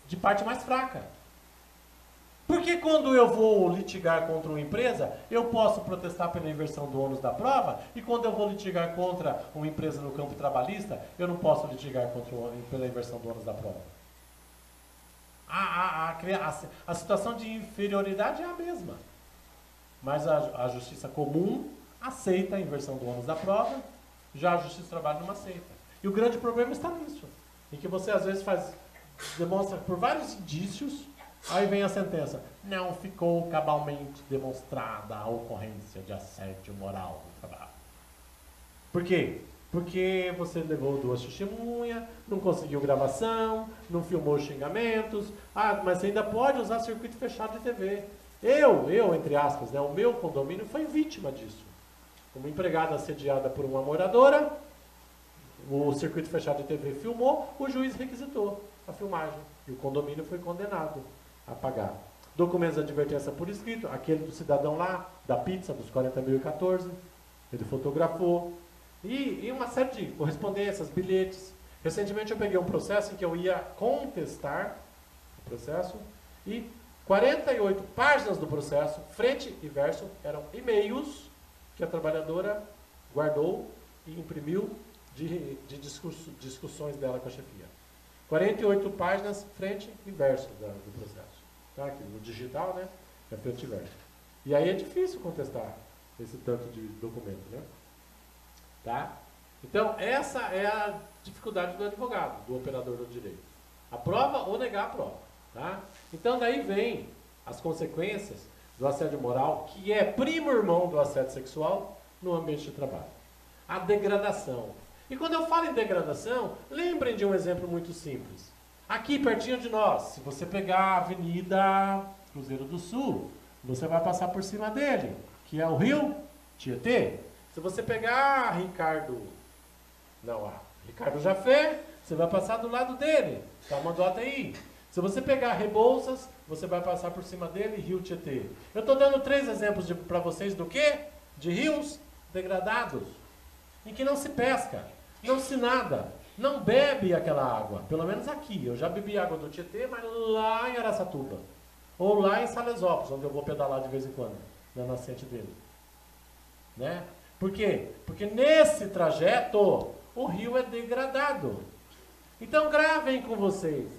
de parte mais fraca. Porque quando eu vou litigar contra uma empresa, eu posso protestar pela inversão do ônus da prova, e quando eu vou litigar contra uma empresa no campo trabalhista, eu não posso litigar pela inversão do ônus da prova. A situação de inferioridade é a mesma. Mas a justiça comum aceita a inversão do ônus da prova, já a justiça do trabalho não aceita. E o grande problema está nisso, em que você às vezes demonstra por vários indícios. Aí vem a sentença. Não ficou cabalmente demonstrada a ocorrência de assédio moral no trabalho. Por quê? Porque você levou 2 testemunhas, não conseguiu gravação, não filmou xingamentos. Ah, mas você ainda pode usar circuito fechado de TV. Eu, entre aspas, né, o meu condomínio foi vítima disso. Uma empregada assediada por uma moradora, o circuito fechado de TV filmou, o juiz requisitou a filmagem. E o condomínio foi condenado a pagar. Documentos de advertência por escrito, aquele do cidadão lá, da pizza, dos 40.014, ele fotografou, e uma série de correspondências, bilhetes. Recentemente eu peguei um processo em que eu ia contestar o processo, e 48 páginas do processo, frente e verso, eram e-mails que a trabalhadora guardou e imprimiu de discussões dela com a chefia. 48 páginas, frente e verso do processo. Tá? Aqui no digital, né? É frente e verso. E aí é difícil contestar esse tanto de documento, né? Tá? Então, essa é a dificuldade do advogado, do operador do direito. A prova ou negar a prova. Tá? Então, daí vem as consequências do assédio moral, que é primo irmão do assédio sexual no ambiente de trabalho. A degradação. E quando eu falo em degradação, lembrem de um exemplo muito simples. Aqui, pertinho de nós, se você pegar a Avenida Cruzeiro do Sul, você vai passar por cima dele, que é o Rio Tietê. Se você pegar Ricardo Jafé, você vai passar do lado dele, Tamanduá TI. Se você pegar Rebouças, você vai passar por cima dele, Rio Tietê. Eu estou dando 3 exemplos para vocês do quê? De rios degradados, em que não se pesca, não se nada, não bebe aquela água. Pelo menos aqui, eu já bebi água do Tietê, mas lá em Araçatuba, ou lá em Salesópolis, onde eu vou pedalar de vez em quando, na nascente dele. Né? Por quê? Porque nesse trajeto, o rio é degradado. Então gravem com vocês.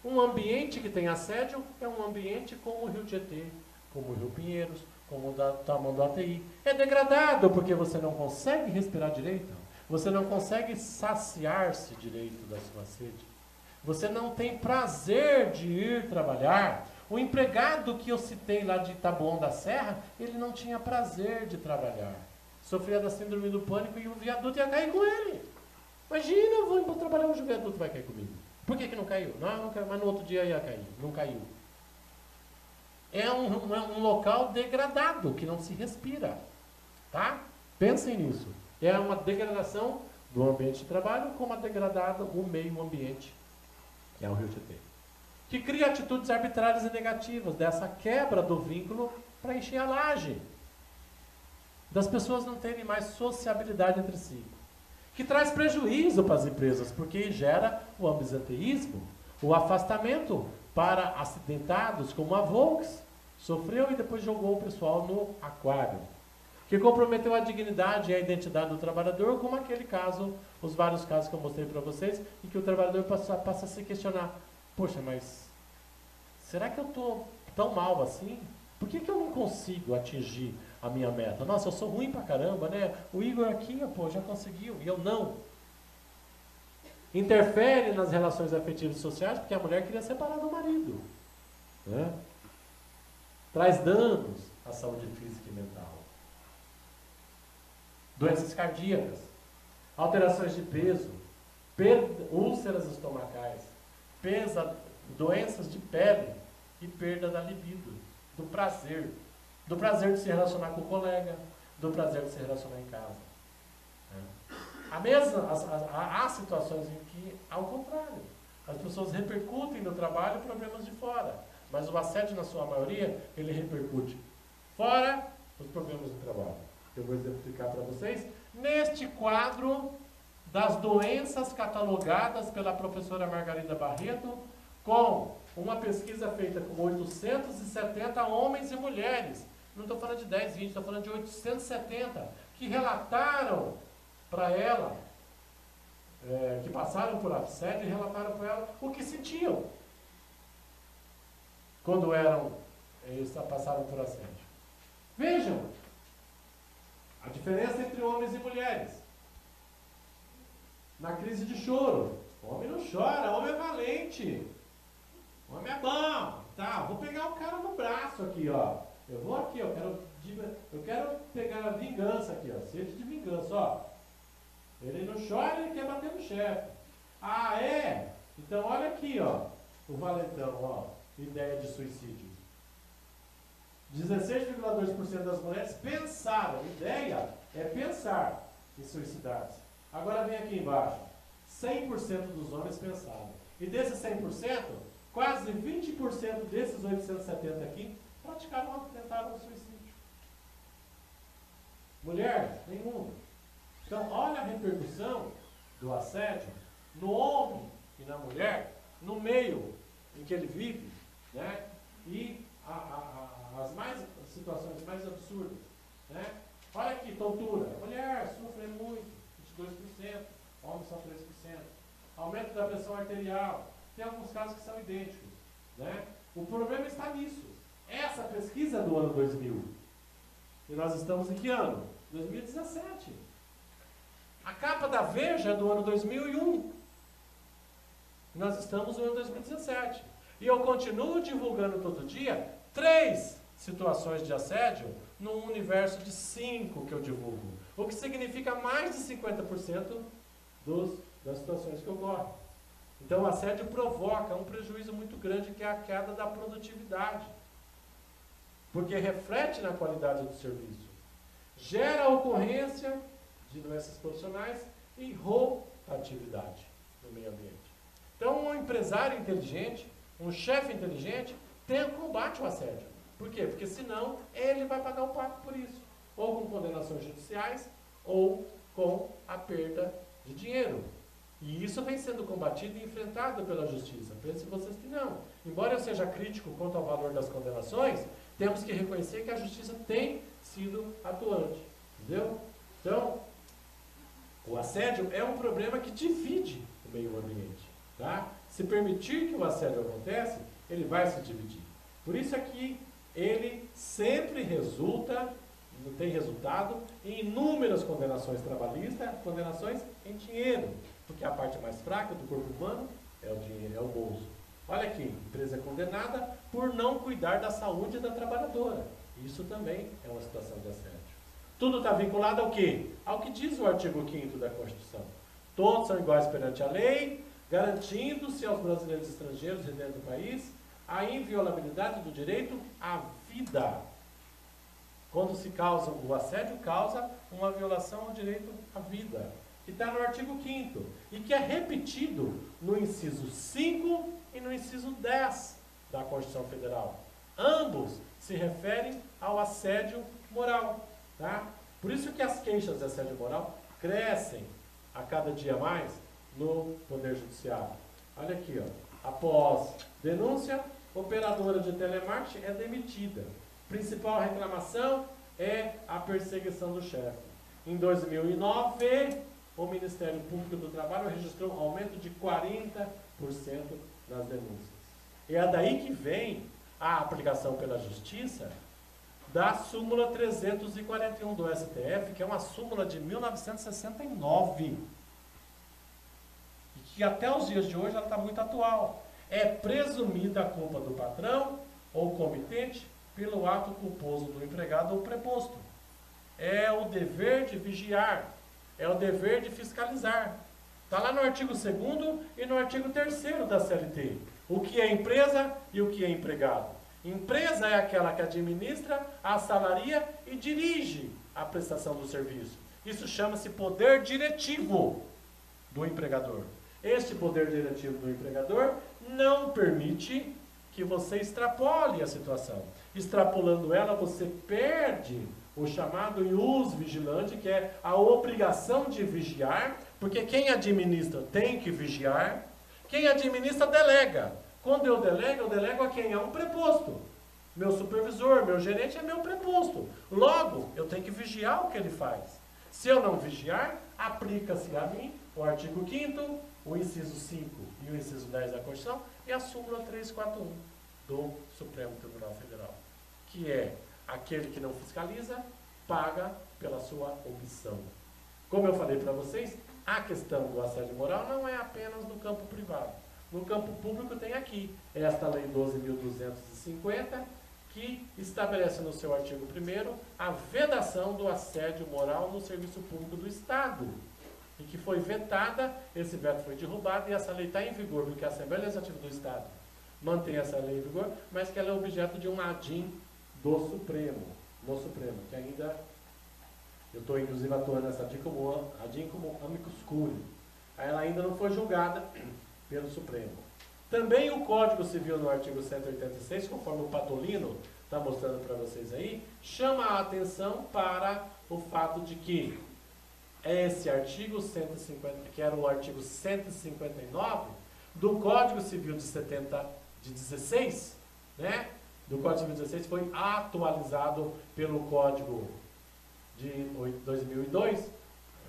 Um ambiente que tem assédio é um ambiente como o Rio Tietê, como o Rio Pinheiros, como o Tamanduá-TI. É degradado porque você não consegue respirar direito. Você não consegue saciar-se direito da sua sede. Você não tem prazer de ir trabalhar. O empregado que eu citei lá de Taboão da Serra, ele não tinha prazer de trabalhar. Sofria da síndrome do pânico e o viaduto ia cair com ele. Imagina, eu vou trabalhar hoje, o viaduto vai cair comigo. Por que não caiu? Não caiu, mas no outro dia ia cair. Não caiu. É um local degradado, que não se respira. Tá? Pensem nisso. É uma degradação do ambiente de trabalho, como a degradada o meio ambiente, que é o Rio Tietê. Que cria atitudes arbitrárias e negativas, dessa quebra do vínculo para encher a laje. Das pessoas não terem mais sociabilidade entre si. Que traz prejuízo para as empresas, porque gera o absenteísmo, o afastamento para acidentados, como a Volks sofreu e depois jogou o pessoal no aquário. Que comprometeu a dignidade e a identidade do trabalhador, como aquele caso, os vários casos que eu mostrei para vocês, e que o trabalhador passa a se questionar, poxa, mas será que eu estou tão mal assim? Por que eu não consigo atingir a minha meta? Nossa, eu sou ruim pra caramba, né? O Igor aqui, pô, já conseguiu, e eu não. Interfere nas relações afetivas e sociais, porque a mulher queria separar do marido. Né? Traz danos à saúde física e mental. Doenças cardíacas, alterações de peso, úlceras estomacais, doenças de pele e perda da libido, do prazer de se relacionar com o colega, do prazer de se relacionar em casa. Há situações em que, ao contrário, as pessoas repercutem no trabalho problemas de fora, mas o assédio, na sua maioria, ele repercute fora os problemas do trabalho. Eu vou exemplificar para vocês neste quadro das doenças catalogadas pela professora Margarida Barreto, com uma pesquisa feita com 870 homens e mulheres. Não estou falando de 10, 20, estou falando de 870, que relataram para ela, que passaram por assédio e relataram para ela o que sentiam quando passaram por assédio. Vejam a diferença entre homens e mulheres. Na crise de choro, homem não chora, homem é valente, homem é bom. Tá, vou pegar o cara no braço aqui, ó. Eu vou aqui, eu quero pegar a vingança aqui, ó, sede de vingança, ó. Ele não chora, ele quer bater no chefe. Ah, é? Então olha aqui, ó, o valentão, ó, ideia de suicídio. 16,2% das mulheres pensaram, ideia é pensar em suicidar-se. Agora vem aqui embaixo, 100% dos homens pensaram. E desses 100%, quase 20% desses 870 aqui tentaram suicídio. Mulher, nenhuma. Então, olha a repercussão do assédio no homem e na mulher, no meio em que ele vive, né? E as situações mais absurdas. Né? Olha aqui, tortura. Mulher sofre muito, 22%, homem só 3%. Aumento da pressão arterial. Tem alguns casos que são idênticos. Né? O problema está nisso. Essa pesquisa é do ano 2000. E nós estamos em que ano? 2017. A capa da Veja é do ano 2001. Nós estamos no ano 2017. E eu continuo divulgando todo dia 3 situações de assédio num universo de 5 que eu divulgo. O que significa mais de 50% das situações que ocorrem. Então o assédio provoca um prejuízo muito grande, que é a queda da produtividade. Porque reflete na qualidade do serviço. Gera a ocorrência de doenças profissionais e rotatividade no meio ambiente. Então um empresário inteligente, um chefe inteligente, combate o assédio. Por quê? Porque senão ele vai pagar o pato por isso. Ou com condenações judiciais, ou com a perda de dinheiro. E isso vem sendo combatido e enfrentado pela justiça. Pensem vocês que não. Embora eu seja crítico quanto ao valor das condenações, temos que reconhecer que a justiça tem sido atuante. Entendeu? Então, o assédio é um problema que divide o meio ambiente. Tá? Se permitir que o assédio aconteça, ele vai se dividir. Por isso é que ele sempre tem resultado em inúmeras condenações trabalhistas, condenações em dinheiro, porque a parte mais fraca do corpo humano é o dinheiro, é o bolso. Olha aqui, a empresa é condenada por não cuidar da saúde da trabalhadora. Isso também é uma situação de assédio. Tudo está vinculado ao quê? Ao que diz o artigo 5º da Constituição. Todos são iguais perante a lei, garantindo-se aos brasileiros e estrangeiros residentes do país a inviolabilidade do direito à vida. Quando se causa o assédio, causa uma violação ao direito à vida, que está no artigo 5º, e que é repetido no inciso 5 e no inciso 10 da Constituição Federal. Ambos se referem ao assédio moral. Tá? Por isso que as queixas de assédio moral crescem a cada dia mais no Poder Judiciário. Olha aqui, ó. Após denúncia, operadora de telemarketing é demitida. Principal reclamação é a perseguição do chefe. Em 2009, o Ministério Público do Trabalho registrou um aumento de 40% nas denúncias. E é daí que vem a aplicação pela Justiça da súmula 341 do STF, que é uma súmula de 1969, e que até os dias de hoje ela está muito atual. É presumida a culpa do patrão ou comitente pelo ato culposo do empregado ou preposto. É o dever de vigiar, é o dever de fiscalizar. Está lá no artigo 2º e no artigo 3º da CLT. O que é empresa e o que é empregado. Empresa é aquela que administra, assalaria e dirige a prestação do serviço. Isso chama-se poder diretivo do empregador. Este poder diretivo do empregador não permite que você extrapole a situação. Extrapolando ela, você perde o chamado ius vigilante, que é a obrigação de vigiar, porque quem administra tem que vigiar, quem administra delega. Quando eu delego a quem? É um preposto. Meu supervisor, meu gerente é meu preposto. Logo, eu tenho que vigiar o que ele faz. Se eu não vigiar, aplica-se a mim o artigo 5º, o inciso 5 e o inciso 10 da Constituição e a súmula 341 do Supremo Tribunal Federal, que é aquele que não fiscaliza, paga pela sua omissão. Como eu falei para vocês, a questão do assédio moral não é apenas no campo privado. No campo público tem aqui esta Lei 12.250, que estabelece no seu artigo 1º a vedação do assédio moral no serviço público do Estado. E que foi vetada, esse veto foi derrubado e essa lei está em vigor, porque a Assembleia Legislativa do Estado mantém essa lei em vigor, mas que ela é objeto de um ADIM do Supremo, no Supremo, que ainda, eu estou inclusive atuando nessa ADIM como amicus curiae. Ela ainda não foi julgada pelo Supremo. Também o Código Civil, no artigo 186, conforme o Patolino está mostrando para vocês aí, chama a atenção para o fato de que esse artigo 150, que era o artigo 159 do Código Civil de 16, né? Do Código Civil 16 foi atualizado pelo Código de 2002.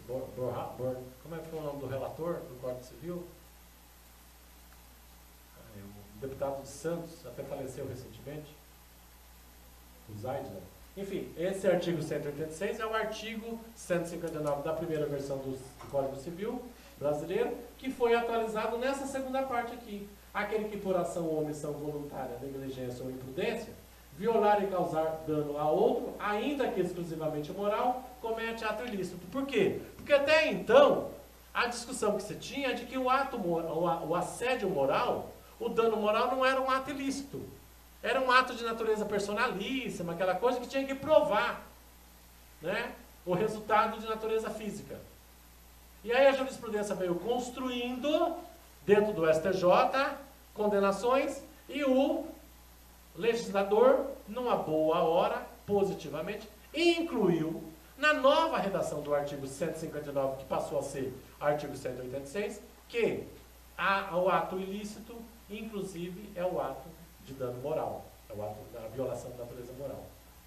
Como é que foi o nome do relator do Código Civil? O deputado de Santos, até faleceu recentemente. O Zaidler. Enfim, esse artigo 186 é o artigo 159 da primeira versão do Código Civil brasileiro, que foi atualizado nessa segunda parte aqui. Aquele que por ação ou omissão voluntária, negligência ou imprudência, violar e causar dano a outro, ainda que exclusivamente moral, comete ato ilícito. Por quê? Porque até então, a discussão que se tinha é de que o assédio moral, o dano moral não era um ato ilícito. Era um ato de natureza personalíssima, aquela coisa que tinha que provar, né, o resultado de natureza física. E aí a jurisprudência veio construindo, dentro do STJ, condenações, e o legislador, numa boa hora, positivamente, incluiu na nova redação do artigo 159, que passou a ser artigo 186, que o ato ilícito, inclusive, é o ato de dano moral, é o ato da violação da natureza moral.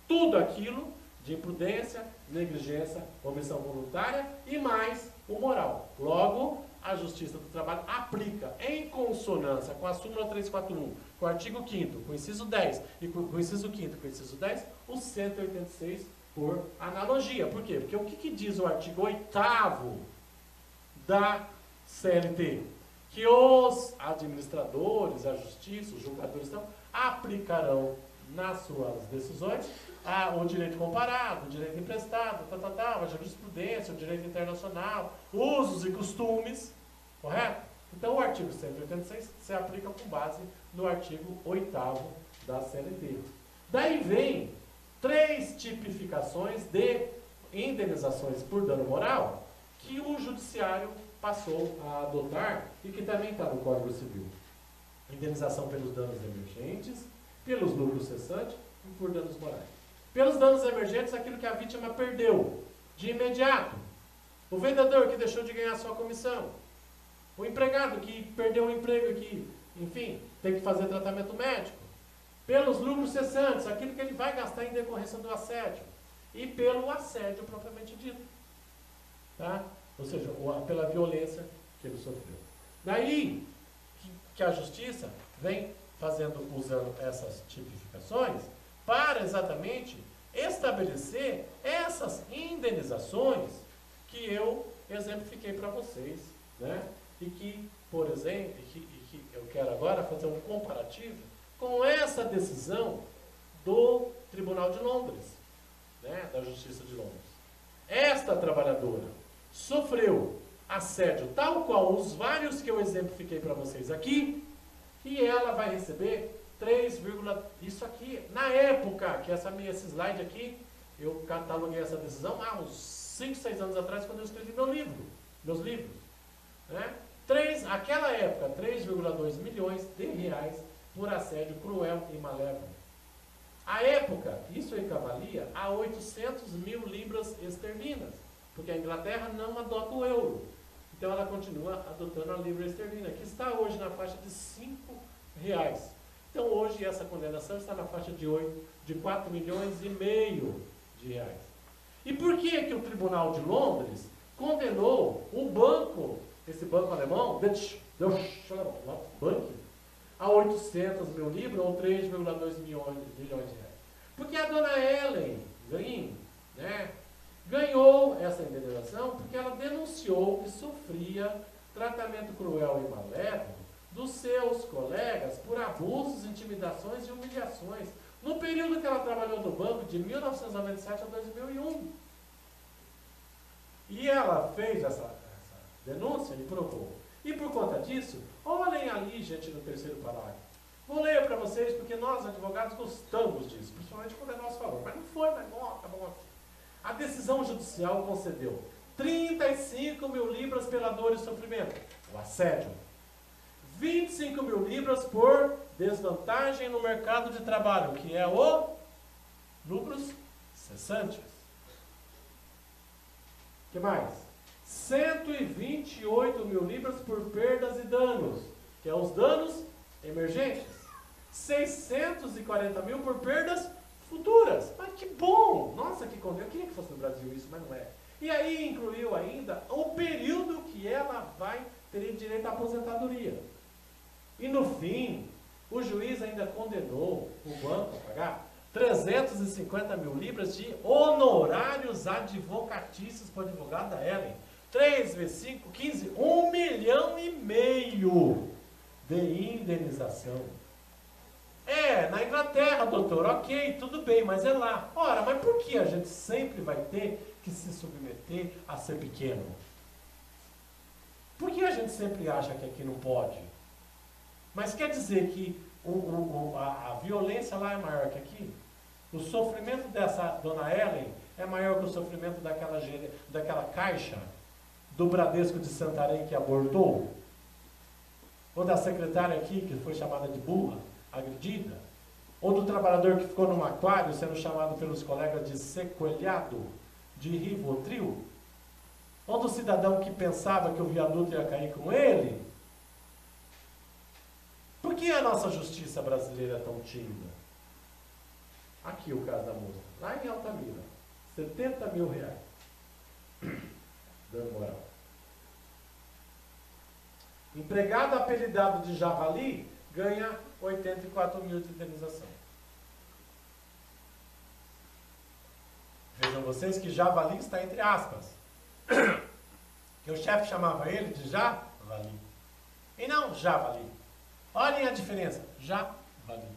Tudo aquilo de imprudência, negligência, omissão voluntária e mais o moral. Logo, a Justiça do Trabalho aplica em consonância com a súmula 341, com o artigo 5º, com o inciso 10 e com o inciso 5º, com o inciso 10, o 186 por analogia. Por quê? Porque o que diz o artigo 8º da CLT? Que os administradores, a justiça, os julgadores aplicarão nas suas decisões o direito comparado, o direito emprestado, a jurisprudência, o direito internacional, usos e costumes, correto? Então o artigo 186 se aplica com base no artigo 8º da CLT. Daí vem 3 tipificações de indenizações por dano moral que o judiciário passou a adotar e que também está no Código Civil. Indenização pelos danos emergentes, pelos lucros cessantes e por danos morais. Pelos danos emergentes, aquilo que a vítima perdeu de imediato. O vendedor que deixou de ganhar sua comissão. O empregado que perdeu o emprego e que, enfim, tem que fazer tratamento médico. Pelos lucros cessantes, aquilo que ele vai gastar em decorrência do assédio. E pelo assédio propriamente dito. Tá? Ou seja, pela violência que ele sofreu. Daí que a justiça vem usando essas tipificações para exatamente estabelecer essas indenizações que eu exemplifiquei para vocês, né? E que, por exemplo, que eu quero agora fazer um comparativo com essa decisão do Tribunal de Londres, né? Da Justiça de Londres. Esta trabalhadora sofreu assédio tal qual os vários que eu exemplifiquei para vocês aqui, e ela vai receber 3, isso aqui, na época que esse slide aqui, eu cataloguei essa decisão há uns 5, 6 anos atrás, quando eu escrevi meus livros. Né? Aquela época, 3,2 milhões de reais por assédio cruel e malévolo. À época, isso equivalia a 800 mil libras esterlinas, porque a Inglaterra não adota o euro. Então ela continua adotando a libra esterlina, que está hoje na faixa de R$5. Então hoje essa condenação está na faixa de 4 milhões e meio de reais. E por que o Tribunal de Londres condenou o banco, esse banco alemão, Deutsche Bank, a 800 mil libras ou 3,2 milhões de reais? Porque a dona Ellen Green, né, ganhou essa indenização porque ela denunciou que sofria tratamento cruel e malévolo dos seus colegas por abusos, intimidações e humilhações no período que ela trabalhou no banco, de 1997 a 2001. E ela fez essa denúncia e provou. E por conta disso, olhem ali, gente, no terceiro parágrafo. Vou ler para vocês, porque nós, advogados, gostamos disso, principalmente quando é nosso favor. Mas não foi, mas tá bom assim. A decisão judicial concedeu 35 mil libras pela dor e sofrimento, o assédio. 25 mil libras por desvantagem no mercado de trabalho, que é o lucros cessantes. O que mais? 128 mil libras por perdas e danos, que é os danos emergentes. 640 mil por perdas futuras. Mas que bom! Nossa, que condena. Eu queria que fosse no Brasil isso, mas não é. E aí incluiu ainda o período que ela vai ter direito à aposentadoria. E no fim, o juiz ainda condenou o banco a pagar 350 mil libras de honorários advocatícios para a advogada Ellen. 3 vezes 5, 15, 1,5 milhão de indenização. Na Inglaterra, doutor, ok, tudo bem, mas é lá. Ora, mas por que a gente sempre vai ter que se submeter a ser pequeno? Por que a gente sempre acha que aqui não pode? Mas quer dizer que a violência lá é maior que aqui? O sofrimento dessa dona Ellen é maior que o sofrimento daquela caixa do Bradesco de Santarém que abortou? Ou da secretária aqui que foi chamada de burra, agredida? Ou do trabalhador que ficou num aquário sendo chamado pelos colegas de sequelhado, de Rivotril? Ou do cidadão que pensava que o viaduto ia cair com ele? Por que a nossa justiça brasileira é tão tímida? Aqui o caso da moça, lá em Altamira, 70 mil reais. Dano moral. Empregado apelidado de Javali ganha 84 mil de indenização. Vejam vocês que Javali está entre aspas. Que o chefe chamava ele de Javali. E não Javali. Olhem a diferença. Javali.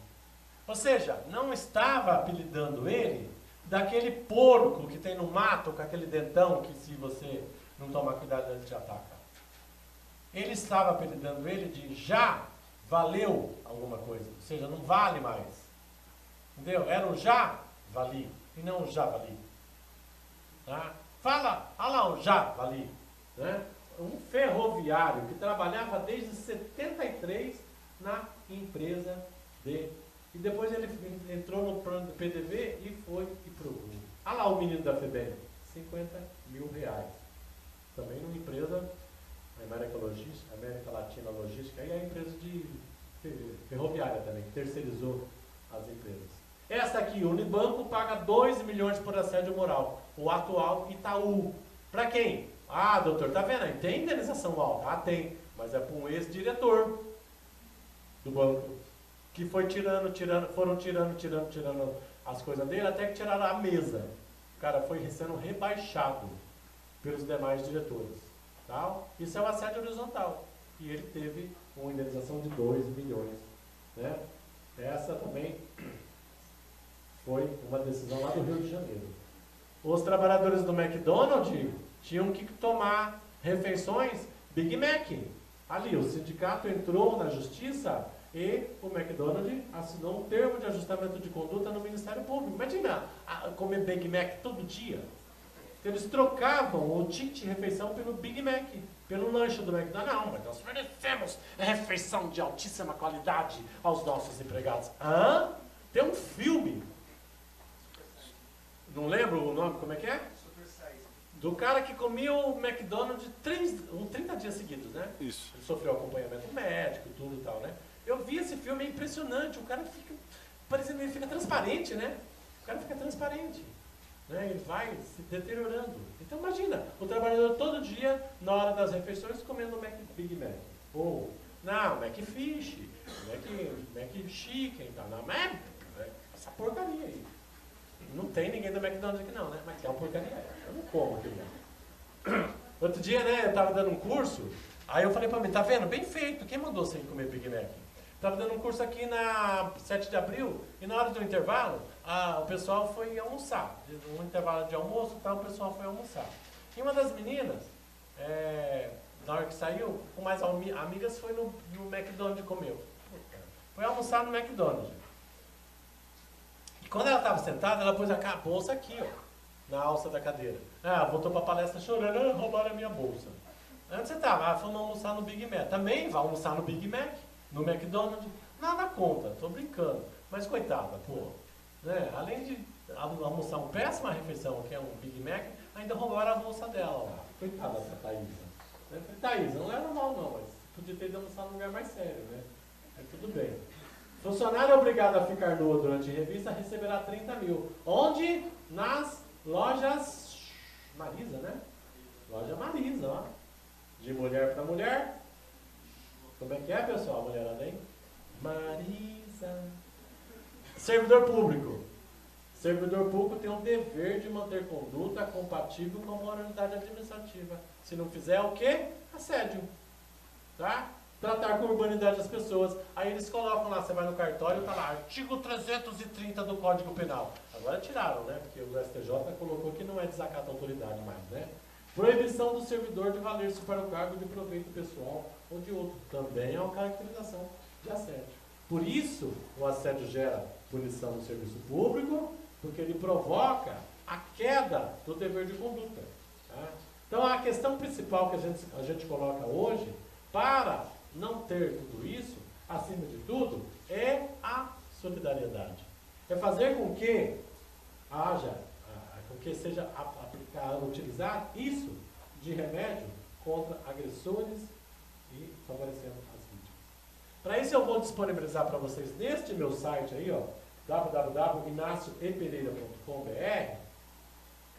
Ou seja, não estava apelidando ele daquele porco que tem no mato com aquele dentão que se você não tomar cuidado ele te ataca. Ele estava apelidando ele de já valeu alguma coisa. Ou seja, não vale mais. Entendeu? Era o javali e não o javali. Tá? Olha lá o javali. Né? Um ferroviário que trabalhava desde 73 na empresa dele. E depois ele entrou no plano do PDV e foi e provou. Olha lá o menino da FEBEM, 50 mil reais. Também numa empresa, América Latina Logística, e a empresa de ferroviária também, que terceirizou as empresas. Esta aqui, o Unibanco, paga 2 milhões por assédio moral. O atual Itaú. Para quem? Ah, doutor, tá vendo aí? Tem indenização alta? Ah, tem. Mas é para um ex-diretor do banco. Que foi foram tirando as coisas dele, até que tiraram a mesa. O cara foi sendo rebaixado pelos demais diretores. Tal. Isso é um assédio horizontal. E ele teve uma indenização de 2 milhões. Né? Essa também foi uma decisão lá do Rio de Janeiro. Os trabalhadores do McDonald's tinham que tomar refeições Big Mac. Ali, o sindicato entrou na justiça e o McDonald's assinou um termo de ajustamento de conduta no Ministério Público. Imagina comer Big Mac todo dia. Eles trocavam o ticket de refeição pelo Big Mac, pelo lanche do McDonald's. Não, mas nós oferecemos refeição de altíssima qualidade aos nossos empregados. Hã? Tem um filme. Não lembro o nome, como é que é? Do cara que comia o McDonald's 30 dias seguidos, né? Isso. Ele sofreu acompanhamento médico, tudo e tal, né? Eu vi esse filme, é impressionante. O cara fica, parecendo, ele fica transparente, né? O cara fica transparente. Né? Ele vai se deteriorando. Então imagina, o trabalhador todo dia, na hora das refeições, comendo Big Mac. Ou, não, Macfish, Mac Chicken e tal. Não, mas essa porcaria aí. Não tem ninguém do McDonald's aqui não, né? Mas que é uma porcaria. Eu não como aquilo lá. Outro dia, né, eu tava dando um curso, aí eu falei pra mim, tá vendo? Bem feito, quem mandou você ir comer Big Mac? Tava dando um curso aqui na 7 de abril, e na hora do intervalo, o pessoal foi almoçar. Um intervalo de almoço, então o pessoal foi almoçar. E uma das meninas, na hora que saiu, com mais amigas, foi no McDonald's e comeu. Foi almoçar no McDonald's. E quando ela estava sentada, ela pôs a bolsa aqui, ó, na alça da cadeira. Voltou para a palestra chorando, roubaram a minha bolsa. Antes você estava, fomos almoçar no Big Mac. Também vai almoçar no Big Mac, no McDonald's. Nada conta, tô brincando. Mas coitada, pô. Né? Além de almoçar uma péssima refeição, que é um Big Mac, ainda roubaram a bolsa dela lá. Coitada da Thaísa. Né? Thaísa, não era mal não, mas podia ter ido almoçar num lugar mais sério, né? Mas tudo bem. Funcionário obrigado a ficar nu durante revista receberá 30 mil. Onde? Nas lojas Marisa, né? Loja Marisa, ó. De mulher para mulher. Como é que é, pessoal? Mulherada, hein? Marisa. Servidor público. Servidor público tem o dever de manter conduta compatível com a moralidade administrativa. Se não fizer, o quê? Assédio. Tá? Tratar com urbanidade as pessoas. Aí eles colocam lá, você vai no cartório, tá lá, artigo 330 do Código Penal. Agora tiraram, né? Porque o STJ colocou que não é desacato à autoridade mais, né? Proibição do servidor de valer-se para o cargo de proveito pessoal ou de outro. Também é uma caracterização de assédio. Por isso, o assédio gera punição no serviço público, porque ele provoca a queda do dever de conduta. Tá? Então, a questão principal que a gente coloca hoje, para não ter tudo isso, acima de tudo, é a solidariedade. É fazer com que seja utilizar isso de remédio contra agressores e favorecendo as vítimas. Para isso eu vou disponibilizar para vocês neste meu site aí, ó, www.inacioepereira.com.br,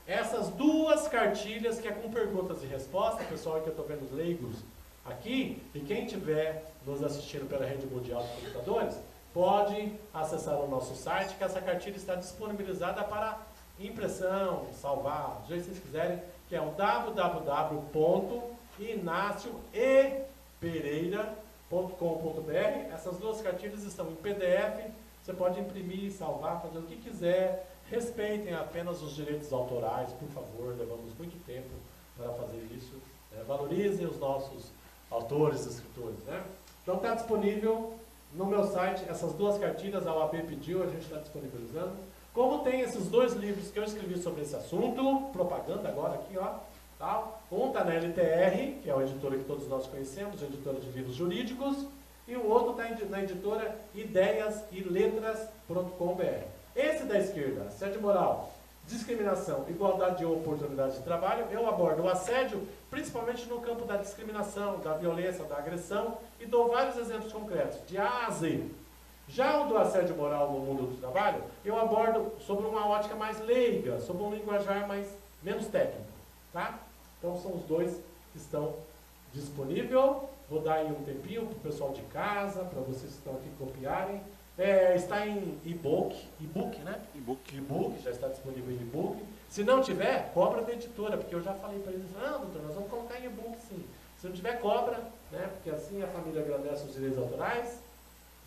essas duas cartilhas que é com perguntas e respostas, pessoal que eu estou vendo os leigos aqui, e quem estiver nos assistindo pela rede mundial de computadores, pode acessar o nosso site, que essa cartilha está disponibilizada para impressão, salvar, do jeito que vocês quiserem, que é o www.inacioepereira.com.br. Essas duas cartilhas estão em PDF, você pode imprimir, salvar, fazer o que quiser. Respeitem apenas os direitos autorais, por favor, levamos muito tempo para fazer isso. Valorizem os nossos autores, escritores, né? Então está disponível no meu site essas duas cartilhas, a OAB pediu, a gente está disponibilizando. Como tem esses dois livros que eu escrevi sobre esse assunto, propaganda agora aqui, ó, tá? Um está na LTR, que é a editora que todos nós conhecemos, a editora de livros jurídicos, e o outro está na editora ideiasiletras.com.br. Esse da esquerda, assédio moral, discriminação, igualdade de oportunidade de trabalho, eu abordo o assédio principalmente no campo da discriminação, da violência, da agressão, e dou vários exemplos concretos, de A a Z. Já o do assédio moral no mundo do trabalho, eu abordo sobre uma ótica mais leiga, sobre um linguajar menos técnico. Tá? Então são os dois que estão disponíveis. Vou dar aí um tempinho para o pessoal de casa, para vocês que estão aqui copiarem. Está em e-book, né? E-book, já está disponível em e-book. Se não tiver, cobra da editora, porque eu já falei para eles, não, doutor, nós vamos colocar em e-book sim. Se não tiver, cobra, né? Porque assim a família agradece os direitos autorais.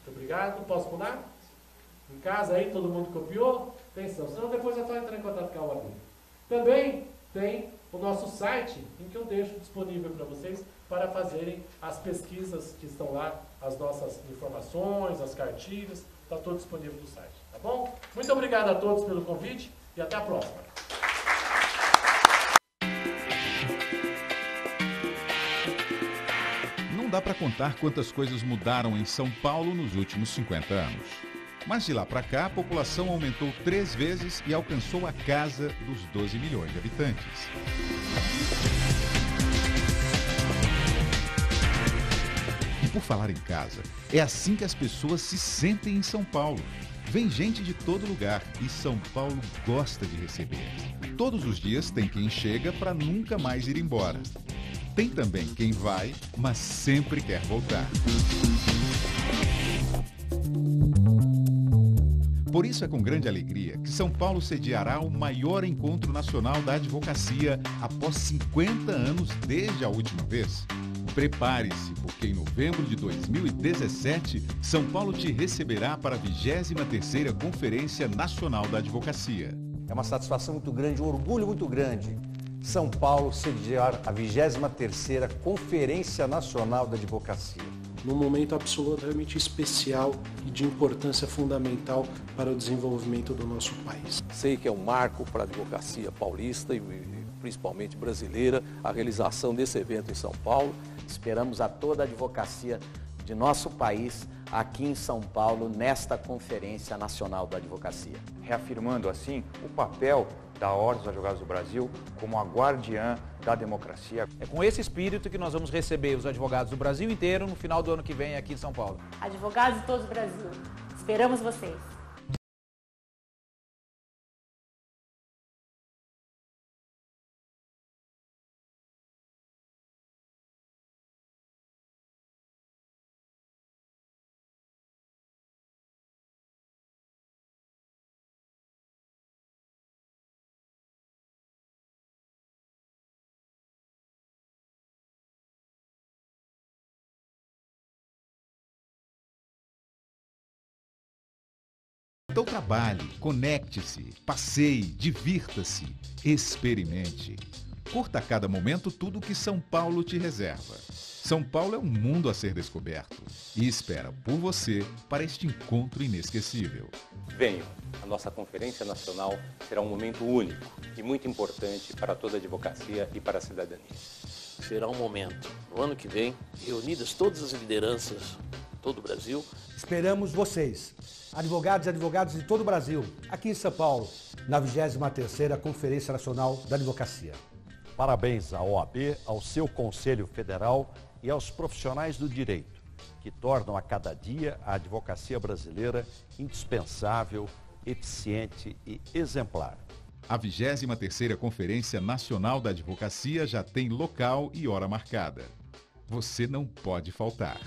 Muito obrigado. Posso pular? Em casa aí, todo mundo copiou? Atenção, senão depois é só entrar em contato com a OAB. Também tem o nosso site, em que eu deixo disponível para vocês para fazerem as pesquisas que estão lá, as nossas informações, as cartilhas, está tudo disponível no site, tá bom? Muito obrigado a todos pelo convite e até a próxima. Não dá para contar quantas coisas mudaram em São Paulo nos últimos 50 anos. Mas de lá para cá, a população aumentou 3 vezes e alcançou a casa dos 12 milhões de habitantes. E por falar em casa, é assim que as pessoas se sentem em São Paulo. Vem gente de todo lugar e São Paulo gosta de receber. Todos os dias tem quem chega para nunca mais ir embora. Tem também quem vai, mas sempre quer voltar. Por isso é com grande alegria que São Paulo sediará o maior encontro nacional da advocacia após 50 anos desde a última vez. Prepare-se, porque em novembro de 2017, São Paulo te receberá para a 23ª Conferência Nacional da Advocacia. É uma satisfação muito grande, um orgulho muito grande. São Paulo sediar a 23ª Conferência Nacional da Advocacia. Num momento absolutamente especial e de importância fundamental para o desenvolvimento do nosso país. Sei que é um marco para a advocacia paulista e principalmente brasileira a realização desse evento em São Paulo. Esperamos a toda a advocacia de nosso país aqui em São Paulo, nesta Conferência Nacional da Advocacia. Reafirmando assim o papel da Ordem dos Advogados do Brasil como a guardiã da democracia. É com esse espírito que nós vamos receber os advogados do Brasil inteiro no final do ano que vem aqui em São Paulo. Advogados de todo o Brasil, esperamos vocês. Então trabalhe, conecte-se, passeie, divirta-se, experimente. Curta a cada momento tudo que São Paulo te reserva. São Paulo é um mundo a ser descoberto e espera por você para este encontro inesquecível. Venham, a nossa Conferência Nacional será um momento único e muito importante para toda a advocacia e para a cidadania. Será um momento, no ano que vem, reunidas todas as lideranças de todo o Brasil. Esperamos vocês, advogados e advogadas de todo o Brasil, aqui em São Paulo, na 23ª Conferência Nacional da Advocacia. Parabéns à OAB, ao seu Conselho Federal e aos profissionais do direito, que tornam a cada dia a advocacia brasileira indispensável, eficiente e exemplar. A 23ª Conferência Nacional da Advocacia já tem local e hora marcada. Você não pode faltar.